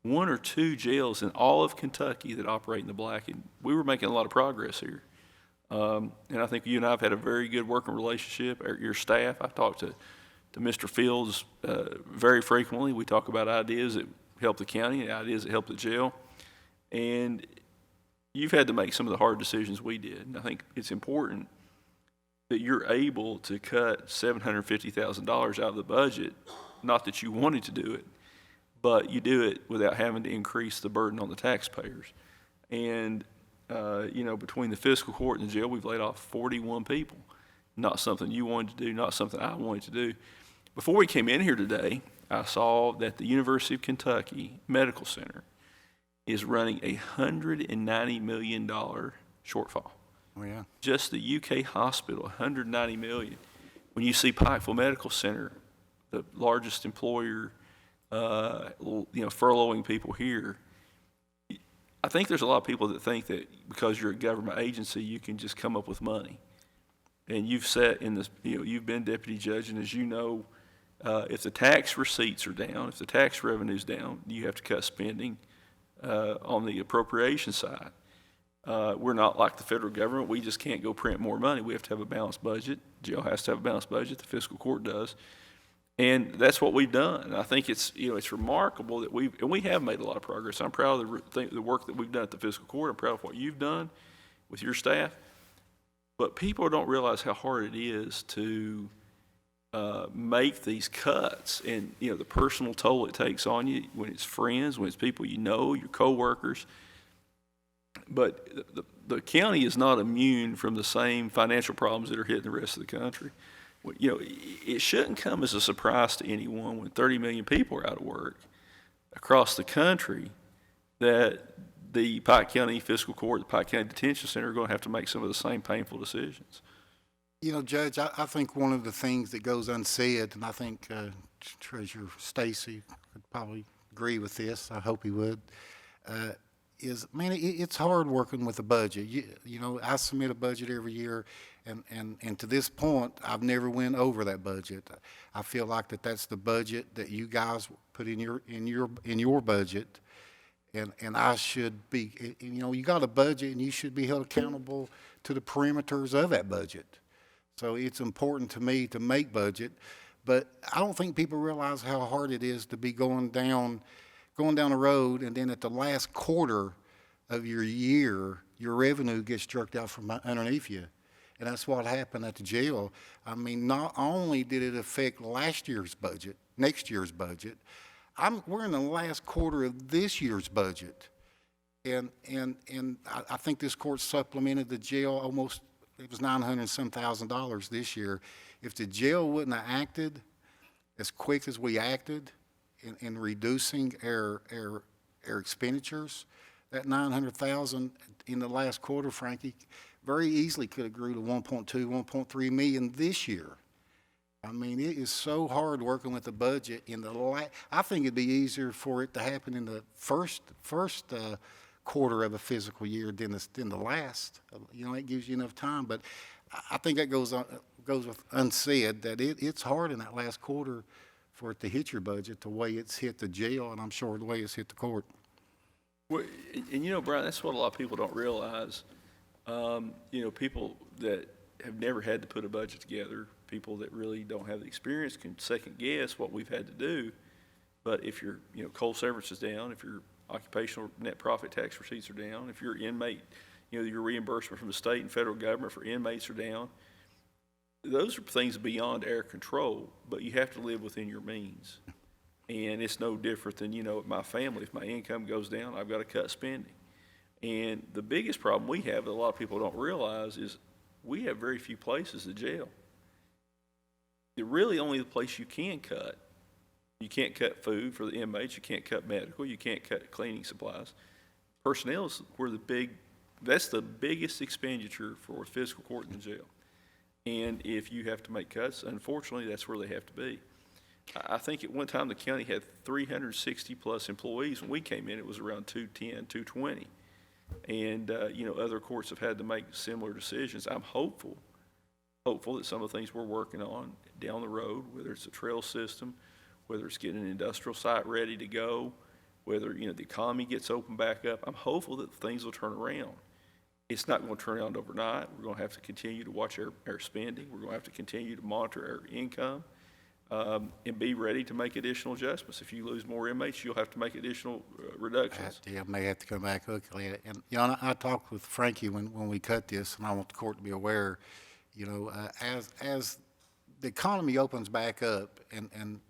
1 or 2 jails in all of Kentucky that operate in the black, and we were making a lot of progress here. And I think you and I have had a very good working relationship. Your staff, I talked to Mr. Fields very frequently. We talk about ideas that help the county and ideas that help the jail. And you've had to make some of the hard decisions we did. And I think it's important that you're able to cut $750,000 out of the budget, not that you wanted to do it, but you do it without having to increase the burden on the taxpayers. And between the fiscal court and the jail, we've laid off 41 people. Not something you wanted to do, not something I wanted to do. Before we came in here today, I saw that the University of Kentucky Medical Center is running a $190 million shortfall. Oh, yeah. Just the UK hospital, $190 million. When you see Pikeville Medical Center, the largest employer, furloughing people here, I think there's a lot of people that think that because you're a government agency, you can just come up with money. And you've sat in this, you've been deputy judge, and as you know, if the tax receipts are down, if the tax revenue's down, you have to cut spending on the appropriation side. We're not like the federal government. We just can't go print more money. We have to have a balanced budget. Jail has to have a balanced budget. The fiscal court does. And that's what we've done. And I think it's remarkable that we have made a lot of progress. I'm proud of the work that we've done at the fiscal court. I'm proud of what you've done with your staff. But people don't realize how hard it is to make these cuts, and the personal toll it takes on you when it's friends, when it's people your coworkers. But the county is not immune from the same financial problems that are hitting the rest of the country. It shouldn't come as a surprise to anyone when 30 million people are out of work across the country that the Pike County Fiscal Court, the Pike County Detention Center are going to have to make some of the same painful decisions. Judge, I think one of the things that goes unsaid, and I think Treasurer Stacy could probably agree with this, I hope he would, is, man, it's hard working with a budget. I submit a budget every year, and to this point, I've never went over that budget. I feel like that's the budget that you guys put in your budget, and I should be, you got a budget, and you should be held accountable to the perimeters of that budget. So it's important to me to make budget, but I don't think people realize how hard it is to be going down the road, and then at the last quarter of your year, your revenue gets jerked out from underneath you. And that's what happened at the jail. I mean, not only did it affect last year's budget, next year's budget, we're in the last quarter of this year's budget. And I think this court supplemented the jail almost, it was $900,000 this year. If the jail wouldn't have acted as quick as we acted in reducing our expenditures, that $900,000 in the last quarter, Frankie, very easily could have grew to 1.2, 1.3 million this year. I mean, it is so hard working with the budget. I think it'd be easier for it to happen in the first quarter of a fiscal year than the last. It gives you enough time. But I think that goes with unsaid that it's hard in that last quarter for it to hit your budget the way it's hit the jail, and I'm sure the way it's hit the court. Well, and Brian, that's what a lot of people don't realize. People that have never had to put a budget together, people that really don't have the experience can second guess what we've had to do. But if your coal severance is down, if your occupational net profit tax receipts are down, if your inmate, your reimbursement from the state and federal government for inmates are down, those are things beyond our control, but you have to live within your means. And it's no different than, my family. If my income goes down, I've got to cut spending. And the biggest problem we have that a lot of people don't realize is we have very few places to jail. They're really only the place you can cut. You can't cut food for the inmates, you can't cut medical, you can't cut cleaning supplies. Personnel is where that's the biggest expenditure for fiscal court in the jail. And if you have to make cuts, unfortunately, that's where they have to be. I think at one time the county had 360 plus employees. When we came in, it was around 210, 220. And, other courts have had to make similar decisions. I'm hopeful that some of the things we're working on down the road, whether it's a trail system, whether it's getting an industrial site ready to go, whether, the economy gets opened back up, I'm hopeful that things will turn around. It's not going to turn around overnight. We're going to have to continue to watch our spending. We're going to have to continue to monitor our income, and be ready to make additional adjustments. If you lose more inmates, you'll have to make additional reductions. Yeah, I may have to come back look at it. And, I talked with Frankie when we cut this, and I want the court to be aware, as the economy opens back up and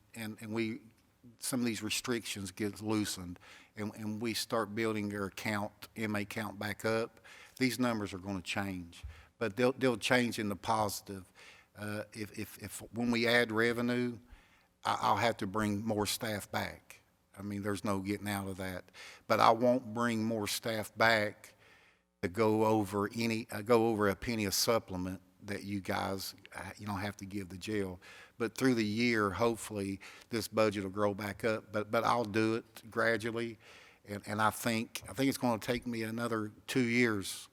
some of these restrictions get loosened and we start building our inmate count back up, these numbers are going to change. But they'll change in the positive. If when we add revenue, I'll have to bring more staff back. I mean, there's no getting out of that. But I won't bring more staff back to go over a penny a supplement that you guys, have to give the jail. But through the year, hopefully, this budget will grow back up. But I'll do it gradually, and I think it's going to take me another 2 years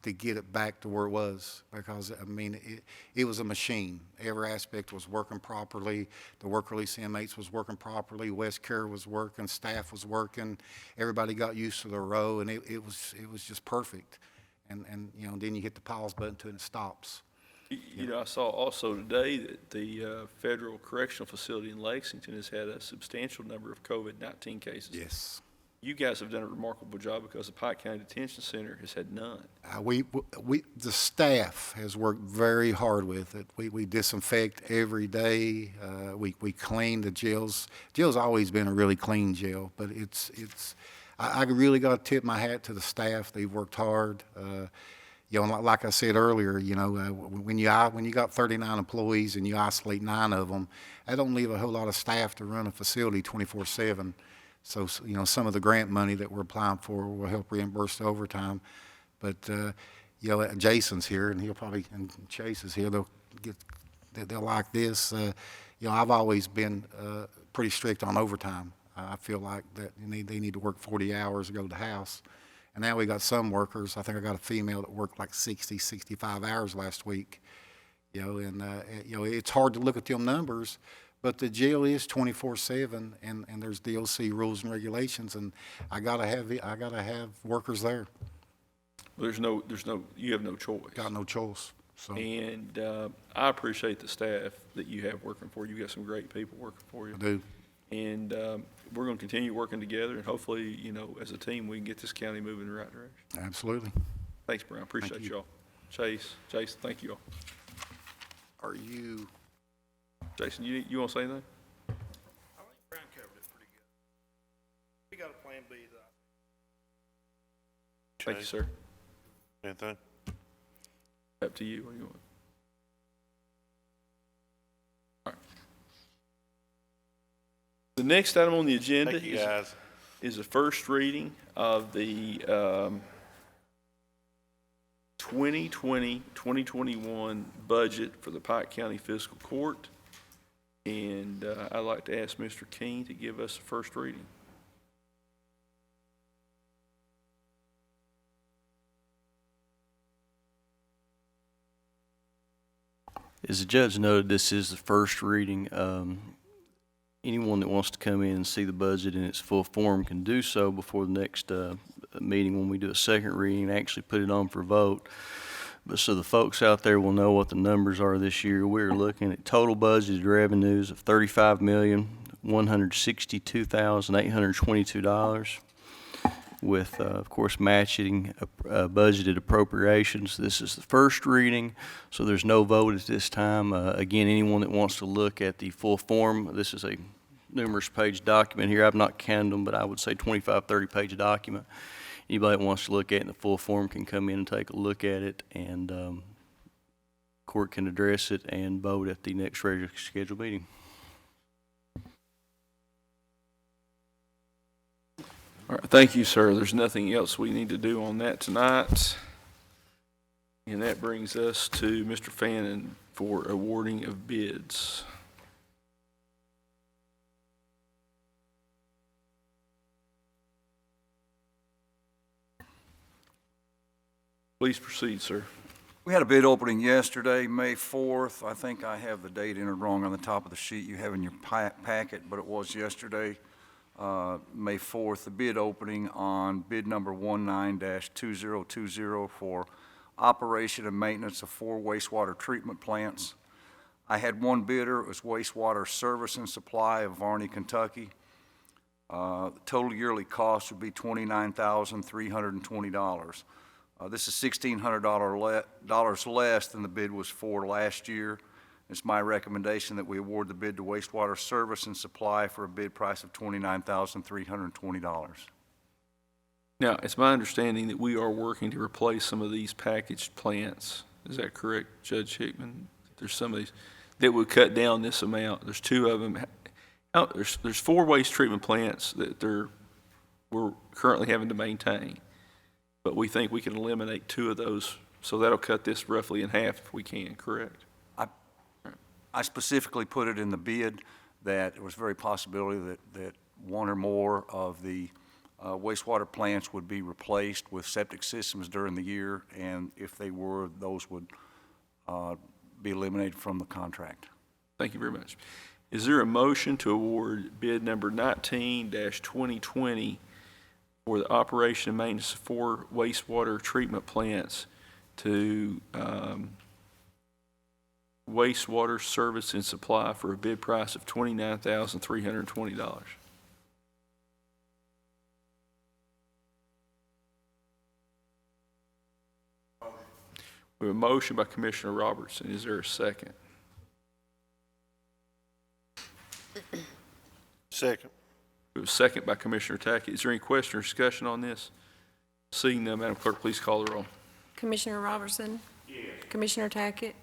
to get it back to where it was, because, it was a machine. Every aspect was working properly. The work release inmates was working properly. West Care was working. Staff was working. Everybody got used to the row, and it was just perfect. And then you hit the pause button to it and it stops. I saw also today that the federal correctional facility in Lexington has had a substantial number of COVID-19 cases. Yes. You guys have done a remarkable job because the Pike County Detention Center has had none. The staff has worked very hard with it. We disinfect every day. We clean the jails. Jail's always been a really clean jail, but I really got to tip my hat to the staff. They've worked hard. Like I said earlier, when you got 39 employees and you isolate 9 of them, that don't leave a whole lot of staff to run a facility 24/7. So, some of the grant money that we're applying for will help reimburse the overtime. But, Jason's here, and and Chase is here. They'll like this. I've always been pretty strict on overtime. I feel like that they need to work 40 hours to go to the house. And now we got some workers. I think I got a female that worked like 60, 65 hours last week. It's hard to look at them numbers. But the jail is 24/7, and there's DOC rules and regulations, and I gotta have workers there. Well, you have no choice. Got no choice. So And I appreciate the staff that you have working for you. You got some great people working for you. I do. And we're going to continue working together, and hopefully, as a team, we can get this county moving in the right direction. Absolutely. Thanks, Brian. Appreciate you. y'all. Chase, Jason, thank you all. Are you? Jason, you want to say anything? I think Brian covered it pretty good. We got a plan B that Thank you, sir. Anything? Up to you. What do you want? All right. The next item on the agenda Thank you, guys. is the first reading of the 2020-2021 budget for the Pike County Fiscal Court. And I'd like to ask Mr. King to give us the first reading. As the judge noted, this is the first reading. Anyone that wants to come in and see the budget in its full form can do so before the next meeting when we do a second reading and actually put it on for vote. But so the folks out there will know what the numbers are this year. We're looking at total budgeted revenues of $35,162,822 with, of course, matching budgeted appropriations. This is the first reading, so there's no vote at this time. Again, anyone that wants to look at the full form, this is a numerous page document here. I've not counted them, but I would say 25, 30 page document. Anybody that wants to look at it in the full form can come in and take a look at it, and court can address it and vote at the next regularly scheduled meeting. All right, thank you, sir. There's nothing else we need to do on that tonight. And that brings us to Mr. Fannin for awarding of bids. Please proceed, sir. We had a bid opening yesterday, May 4th. I think I have the date entered wrong on the top of the sheet you have in your packet, but it was yesterday, May 4th. The bid opening on bid number 19-2020 for operation and maintenance of 4 wastewater treatment plants. I had one bidder. It was Wastewater Service and Supply of Varney, Kentucky. The total yearly cost would be $29,320. This is $1,600 less than the bid was for last year. It's my recommendation that we award the bid to Wastewater Service and Supply for a bid price of $29,320. Now, it's my understanding that we are working to replace some of these packaged plants. Is that correct, Judge Hickman? There's some of these that would cut down this amount. There's 2 of them. There's 4 waste treatment plants that we're currently having to maintain. But we think we can eliminate 2 of those, so that'll cut this roughly in half if we can, correct? I specifically put it in the bid that there was very possibility that 1 or more of the wastewater plants would be replaced with septic systems during the year, and if they were, those would be eliminated from the contract. Thank you very much. Is there a motion to award bid number 19-2020 for the operation and maintenance of 4 wastewater treatment plants to Wastewater Service and Supply for a bid price of $29,320? We have a motion by Commissioner Robertson. Is there a second? Second. We have a second by Commissioner Tackett. Is there any question or discussion on this? Seeing none, Madam Clerk, please call the roll. Commissioner Robertson? Yes. Commissioner Tackett?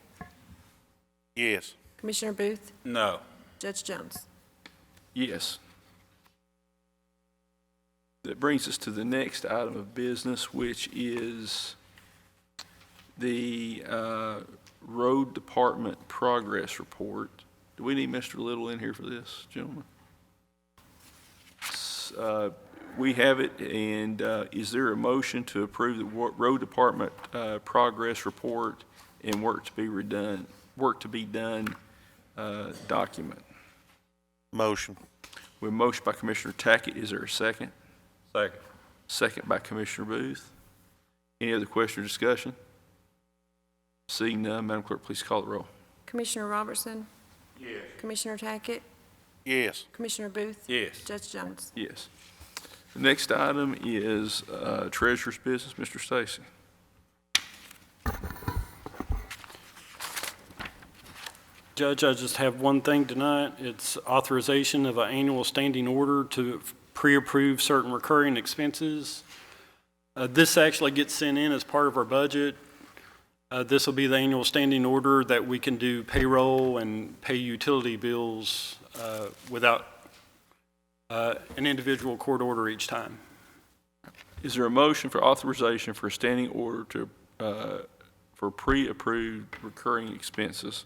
Yes. Commissioner Booth? No. Judge Jones? Yes. That brings us to the next item of business, which is the Road Department Progress Report. Do we need Mr. Little in here for this, gentlemen? We have it, and is there a motion to approve the Road Department Progress Report and work to be done document? Motion. We have a motion by Commissioner Tackett. Is there a second? Second. Second by Commissioner Booth. Any other question or discussion? Seeing none, Madam Clerk, please call the roll. Commissioner Robertson? Yes. Commissioner Tackett? Yes. Commissioner Booth? Yes. Judge Jones? Yes. The next item is Treasurer's Business. Mr. Stacy. Judge, I just have one thing tonight. It's authorization of an annual standing order to pre-approve certain recurring expenses. This actually gets sent in as part of our budget. This will be the annual standing order that we can do payroll and pay utility bills without an individual court order each time. Is there a motion for authorization for a standing order to for pre-approved recurring expenses?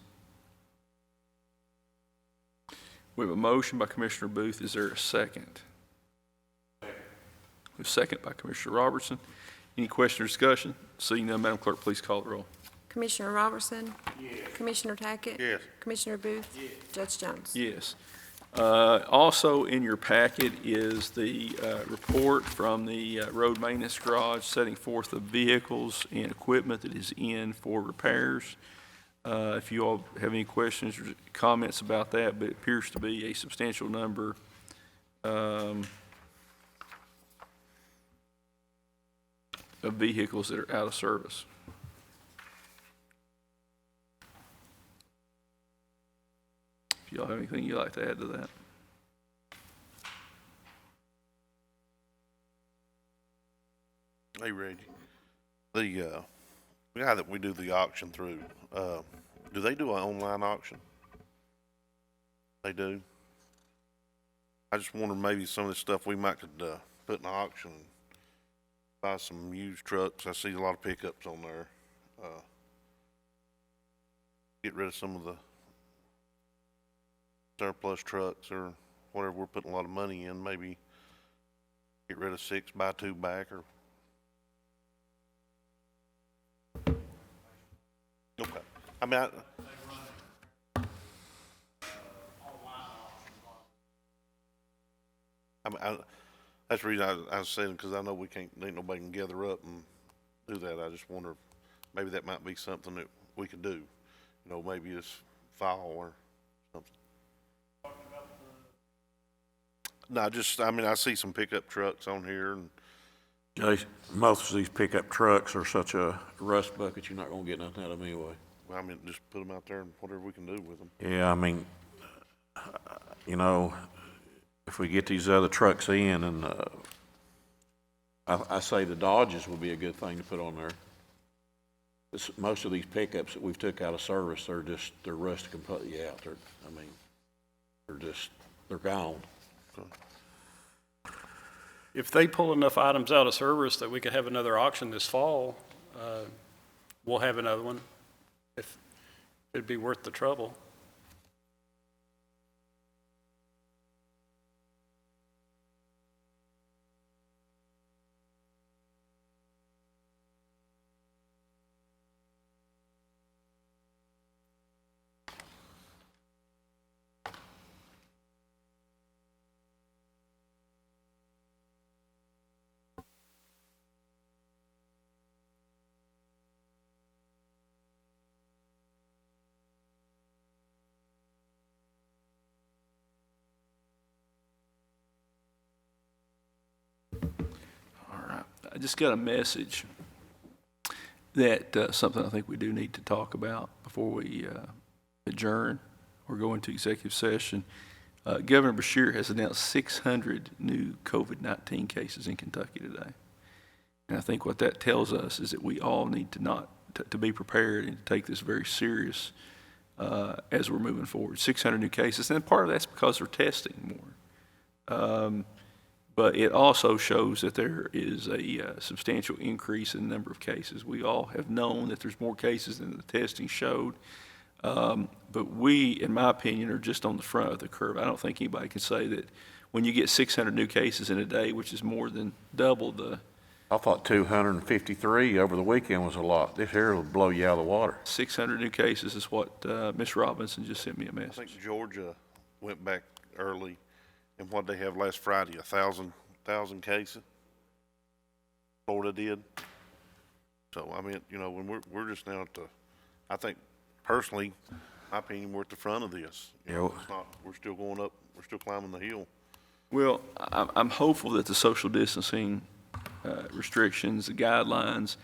We have a motion by Commissioner Booth. Is there a second? We have a second by Commissioner Robertson. Any question or discussion? Seeing none, Madam Clerk, please call the roll. Commissioner Robertson? Yes. Commissioner Tackett? Yes. Commissioner Booth? Yes. Judge Jones? Yes. Also in your packet is the report from the road maintenance garage setting forth the vehicles and equipment that is in for repairs. If you all have any questions or comments about that, but it appears to be a substantial number. Of vehicles that are out of service. If y'all have anything you'd like to add to that. Hey, Reggie. The guy that we do the auction through, do they do an online auction? They do? I just wonder maybe some of the stuff we might could, put in auction, buy some used trucks. I see a lot of pickups on there. Get rid of some of the surplus trucks or whatever we're putting a lot of money in, maybe get rid of 6, buy 2 back, or. Okay. I mean, that's the reason I was saying, because I know ain't nobody can gather up and do that. I just wonder if maybe that might be something that we could do, you know, maybe this fall or something. No, I see some pickup trucks on here, and Jason, most of these pickup trucks are such a rust bucket, you're not gonna get nothing out of them anyway. I mean, just put them out there and whatever we can do with them. Yeah, I mean, you know, if we get these other trucks in, and I say the Dodges would be a good thing to put on there. Most of these pickups that we've took out of service, they're rusted completely out. They're gone. If they pull enough items out of service that we could have another auction this fall, we'll have another one, if it'd be worth the trouble. I just got a message that something I think we do need to talk about before we adjourn or go into executive session. Governor Beshear has announced 600 new COVID-19 cases in Kentucky today. And I think what that tells us is that we all need to be prepared and to take this very serious as we're moving forward. 600 new cases, and part of that's because they're testing more. But it also shows that there is a substantial increase in the number of cases. We all have known that there's more cases than the testing showed. But we, in my opinion, are just on the front of the curve. I don't think anybody can say that when you get 600 new cases in a day, which is more than double the... I thought 253 over the weekend was a lot. This here will blow you out of the water. 600 new cases is what Ms. Robinson just sent me a message. I think Georgia went back early, and what they have last Friday, 1,000 cases. Florida did. So, I mean, you know, when we're just now I think personally, my opinion, we're at the front of this. You know, it's not, we're still going up, we're still climbing the hill. Well, I'm hopeful that the social distancing restrictions, the guidelines,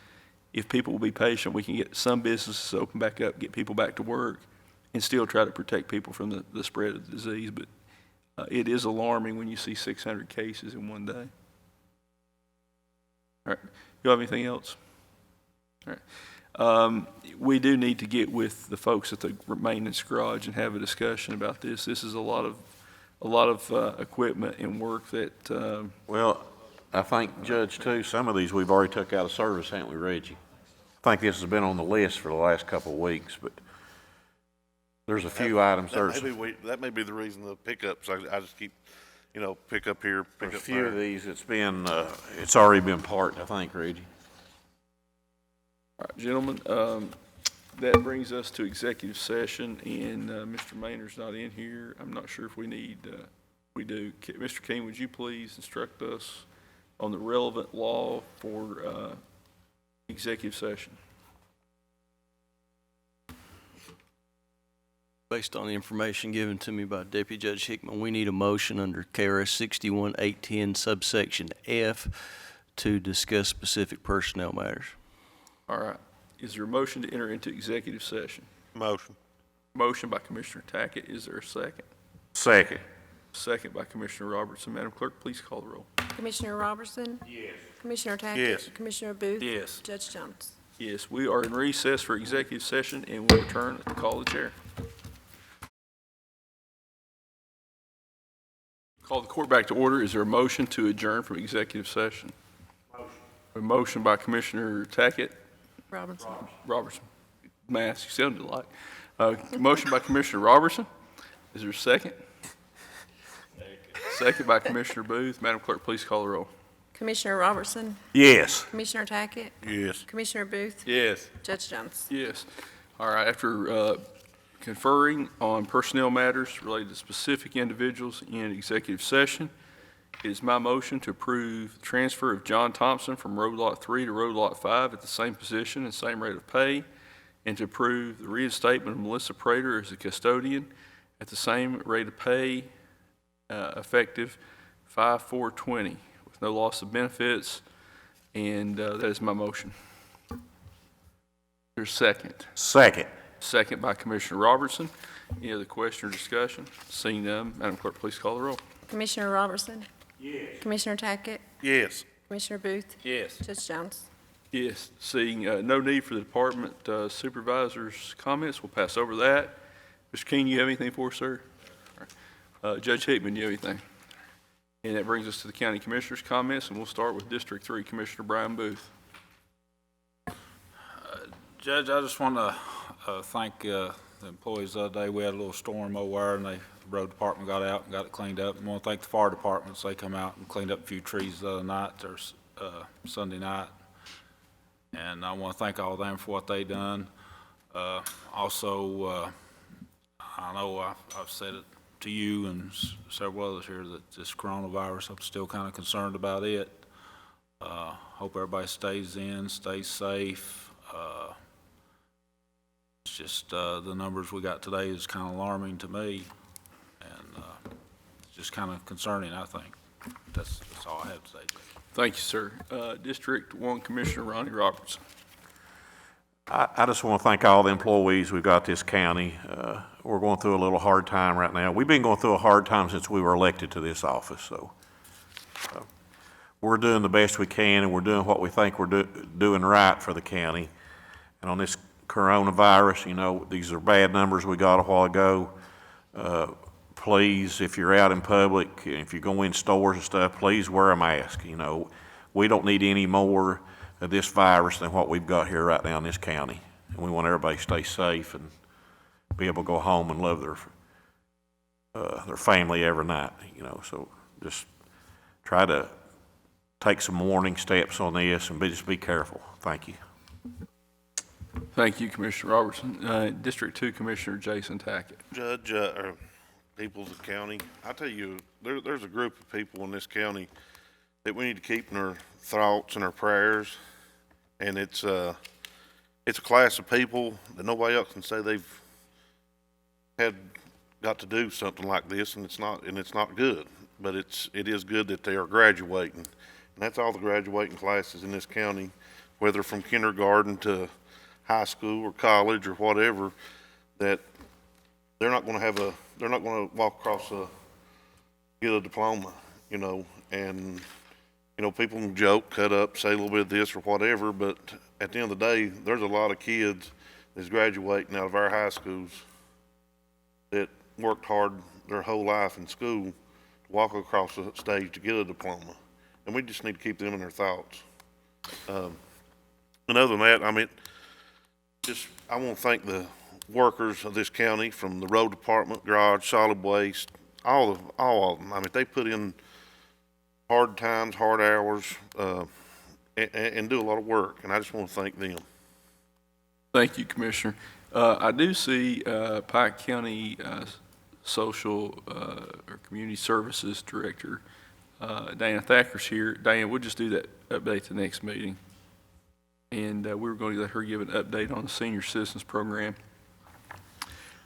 if people will be patient, we can get some businesses open back up, get people back to work, and still try to protect people from the spread of the disease. But it is alarming when you see 600 cases in one day. All right. You have anything else? All right. We do need to get with the folks at the maintenance garage and have a discussion about this. This is a lot of equipment and work that. Well, I think, Judge, too, some of these we've already took out of service, haven't we, Reggie? I think this has been on the list for the last couple of weeks, but there's a few items there. That may be the reason the pickups, I just keep, you know, pick up here, pick up there. There's a few of these that's been, it's already been parked, I think, Reggie. All right, gentlemen, that brings us to executive session, and Mr. Maynard's not in here. I'm not sure if we need, we do. Mr. King, would you please instruct us on the relevant law for executive session? Based on the information given to me by Deputy Judge Hickman, we need a motion under KRS 61810 subsection F to discuss specific personnel matters. All right. Is there a motion to enter into executive session? Motion. Motion by Commissioner Tackett. Is there a second? Second. Second by Commissioner Robertson. Madam Clerk, please call the roll. Commissioner Robertson? Yes. Commissioner Tackett? Yes. Commissioner Booth? Yes. Judge Jones? Yes, we are in recess for executive session, and we'll return at the call of the chair. Call the court back to order. Is there a motion to adjourn from executive session? Motion. A motion by Commissioner Tackett. Robertson. Mass, you sounded like. Motion by Commissioner Robertson. Is there a second? Second by Commissioner Booth. Madam Clerk, please call the roll. Commissioner Robertson, Yes. Commissioner Tackett, Yes. Commissioner Booth, Yes. Judge Jones. Yes. All right, after conferring on personnel matters related to specific individuals in executive session, it is my motion to approve the transfer of John Thompson from Road Lot 3 to Road Lot 5 at the same position and same rate of pay, and to approve the reinstatement of Melissa Prater as a custodian at the same rate of pay, effective 5/4/20, with no loss of benefits, and that is my motion. There's a second. Second. Second by Commissioner Robertson. Any other question or discussion? Seeing none, Madam Clerk, please call the roll. Commissioner Robertson. Yes. Commissioner Tackett, Yes. Commissioner Booth, Yes. Judge Jones. Yes. Seeing no need for the department supervisor's comments, we'll pass over that. Mr. King, you have anything for us, sir? All right. Judge Hickman, you have anything? And that brings us to the county commissioner's comments, and we'll start with District 3, Commissioner Brian Booth. Judge, I just want to thank the employees the other day. We had a little storm over there, and the road department got out and got it cleaned up. I want to thank the fire departments. They come out and cleaned up a few trees the other night, or Sunday night. And I want to thank all of them for what they done. Also, I know I've said it to you and several others here that this coronavirus, I'm still kind of concerned about it. Hope everybody stays in, stays safe. It's just the numbers we got today is kind of alarming to me, and it's just kind of concerning, I think. That's all I have to say. Thank you, sir. District 1, Commissioner Ronnie Robertson. I just want to thank all the employees we've got this county. We're going through a little hard time right now. We've been going through a hard time since we were elected to this office, so we're doing the best we can, and we're doing what we think we're doing right for the county. And on this coronavirus, you know, these are bad numbers we got a while ago. Please, if you're out in public, if you go in stores and stuff, please wear a mask. You know, we don't need any more of this virus than what we've got here right now in this county. And we want everybody to stay safe and be able to go home and love their family every night, you know. So just try to take some warning steps on this and just be careful. Thank you. Thank you, Commissioner Robertson. District 2, Commissioner Jason Tackett. Judge, or people of the county, I tell you, there's a group of people in this county that we need to keep in our thoughts and our prayers. And it's a class of people that nobody else can say they've got to do something like this, and it's not good. But it is good that they are graduating. And that's all the graduating classes in this county, whether from kindergarten to high school or college or whatever, that they're not going to walk across get a diploma, you know. And you know, people can joke, cut up, say a little bit of this or whatever, but at the end of the day, there's a lot of kids that's graduating out of our high schools that worked hard their whole life in school to walk across the stage to get a diploma. And we just need to keep them in their thoughts. And other than that, I mean, I want to thank the workers of this county, from the road department, garage, solid waste, all of them. I mean, they put in hard times, hard hours, and do a lot of work, and I just want to thank them. Thank you, Commissioner. I do see Pike County Social or Community Services Director Diana Thacker's here. Diana, we'll just do that update at the next meeting. And we were going to let her give an update on the Senior Citizens Program.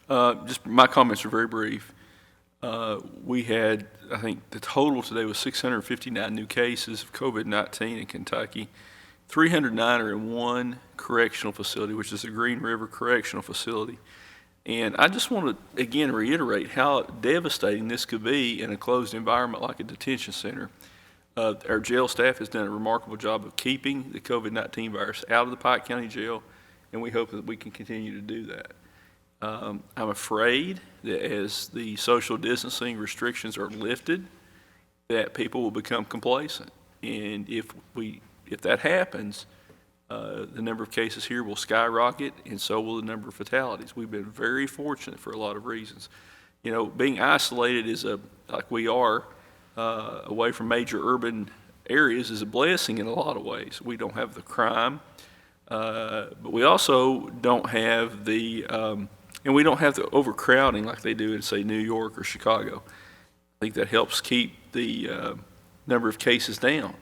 Just my comments are very brief. We had, I think the total today was 659 new cases of COVID-19 in Kentucky. 309 are in one correctional facility, which is the Green River Correctional Facility. And I just want to, again, reiterate how devastating this could be in a closed environment like a detention center. Our jail staff has done a remarkable job of keeping the COVID-19 virus out of the Pike County Jail, and we hope that we can continue to do that. I'm afraid that as the social distancing restrictions are lifted, that people will become complacent. And if that happens, the number of cases here will skyrocket, and so will the number of fatalities. We've been very fortunate for a lot of reasons. You know, being isolated like we are, away from major urban areas is a blessing in a lot of ways. We don't have the crime, but we also don't have and we don't have the overcrowding like they do in, say, New York or Chicago. I think that helps keep the number of cases down.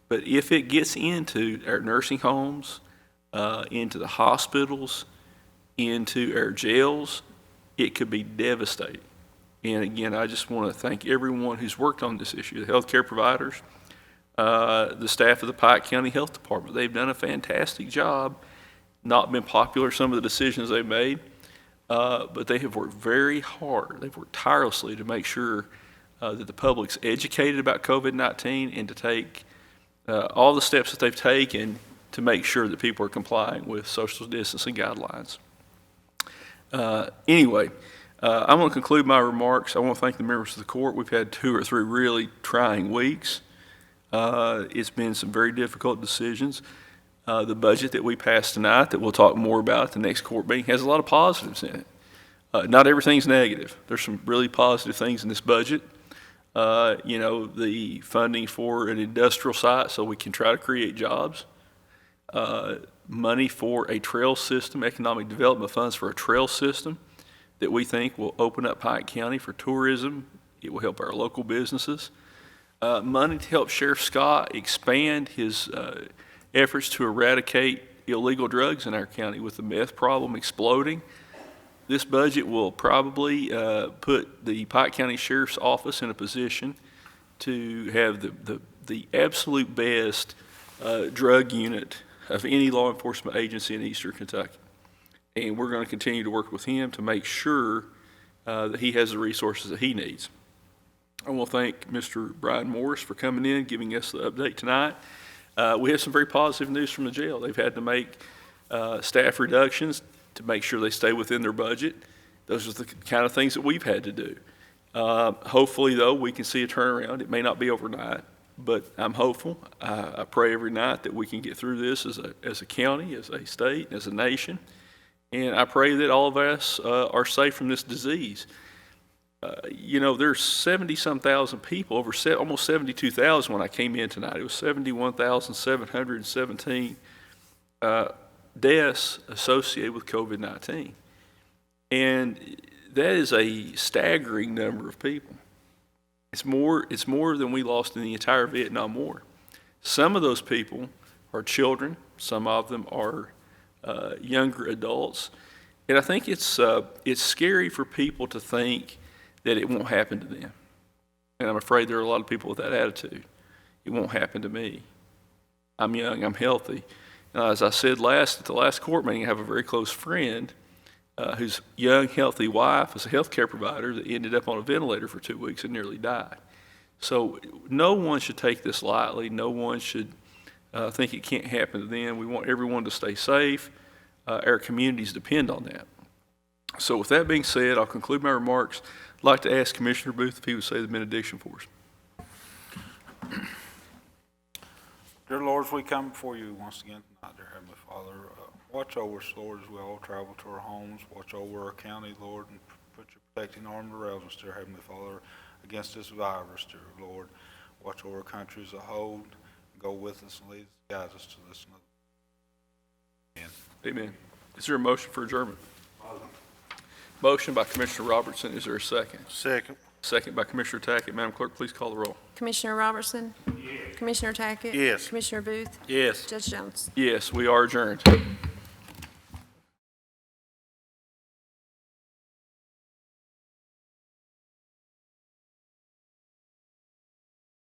But if it gets into our nursing homes, into the hospitals, into our jails, it could be devastating. And again, I just want to thank everyone who's worked on this issue, the healthcare providers, the staff of the Pike County Health Department. They've done a fantastic job. Not been popular, some of the decisions they've made, but they have worked very hard. They've worked tirelessly to make sure that the public's educated about COVID-19 and to take all the steps that they've taken to make sure that people are complying with social distancing guidelines. Anyway, I'm going to conclude my remarks. I want to thank the members of the court. We've had 2 or 3 really trying weeks. It's been some very difficult decisions. The budget that we passed tonight, that we'll talk more about at the next court meeting, has a lot of positives in it. Not everything's negative. There's some really positive things in this budget. You know, the funding for an industrial site so we can try to create jobs. Money for a trail system, economic development funds for a trail system that we think will open up Pike County for tourism. It will help our local businesses. Money to help Sheriff Scott expand his efforts to eradicate illegal drugs in our county with the meth problem exploding. This budget will probably put the Pike County Sheriff's Office in a position to have the absolute best drug unit of any law enforcement agency in eastern Kentucky. And we're going to continue to work with him to make sure that he has the resources that he needs. I want to thank Mr. Brian Morris for coming in, giving us the update tonight. We have some very positive news from the jail. They've had to make staff reductions to make sure they stay within their budget. Those are the kind of things that we've had to do. Hopefully, though, we can see a turnaround. It may not be overnight, but I'm hopeful. I pray every night that we can get through this as a county, as a state, as a nation. And I pray that all of us are safe from this disease. You know, there's 70-some thousand people, almost 72,000 when I came in tonight. It was 71,717 deaths associated with COVID-19. And that is a staggering number of people. It's more than we lost in the entire Vietnam War. Some of those people are children. Some of them are younger adults. And I think it's scary for people to think that it won't happen to them. And I'm afraid there are a lot of people with that attitude. It won't happen to me. I'm young, I'm healthy. As I said at the last court meeting, I have a very close friend whose young, healthy wife was a healthcare provider that ended up on a ventilator for 2 weeks and nearly died. So no one should take this lightly. No one should think it can't happen to them. We want everyone to stay safe. Our communities depend on that. So with that being said, I'll conclude my remarks. I'd like to ask Commissioner Booth if he would say the benediction for us. Dear Lord, as we come before you once again tonight, dear Heavenly Father, watch over us, Lord, as we all travel to our homes. Watch over our county, Lord, and put your protecting arms around us, dear Heavenly Father, against this virus, dear Lord. Watch over our country as a whole. Go with us and lead us, guide us to this another. Amen. Amen. Is there a motion for adjournment? Motion by Commissioner Robertson. Is there a second? Second. Second by Commissioner Tackett. Madam Clerk, please call the roll. Commissioner Robertson? Yes. Commissioner Tackett? Yes. Commissioner Booth? Yes. Judge Jones? Yes, we are adjourned.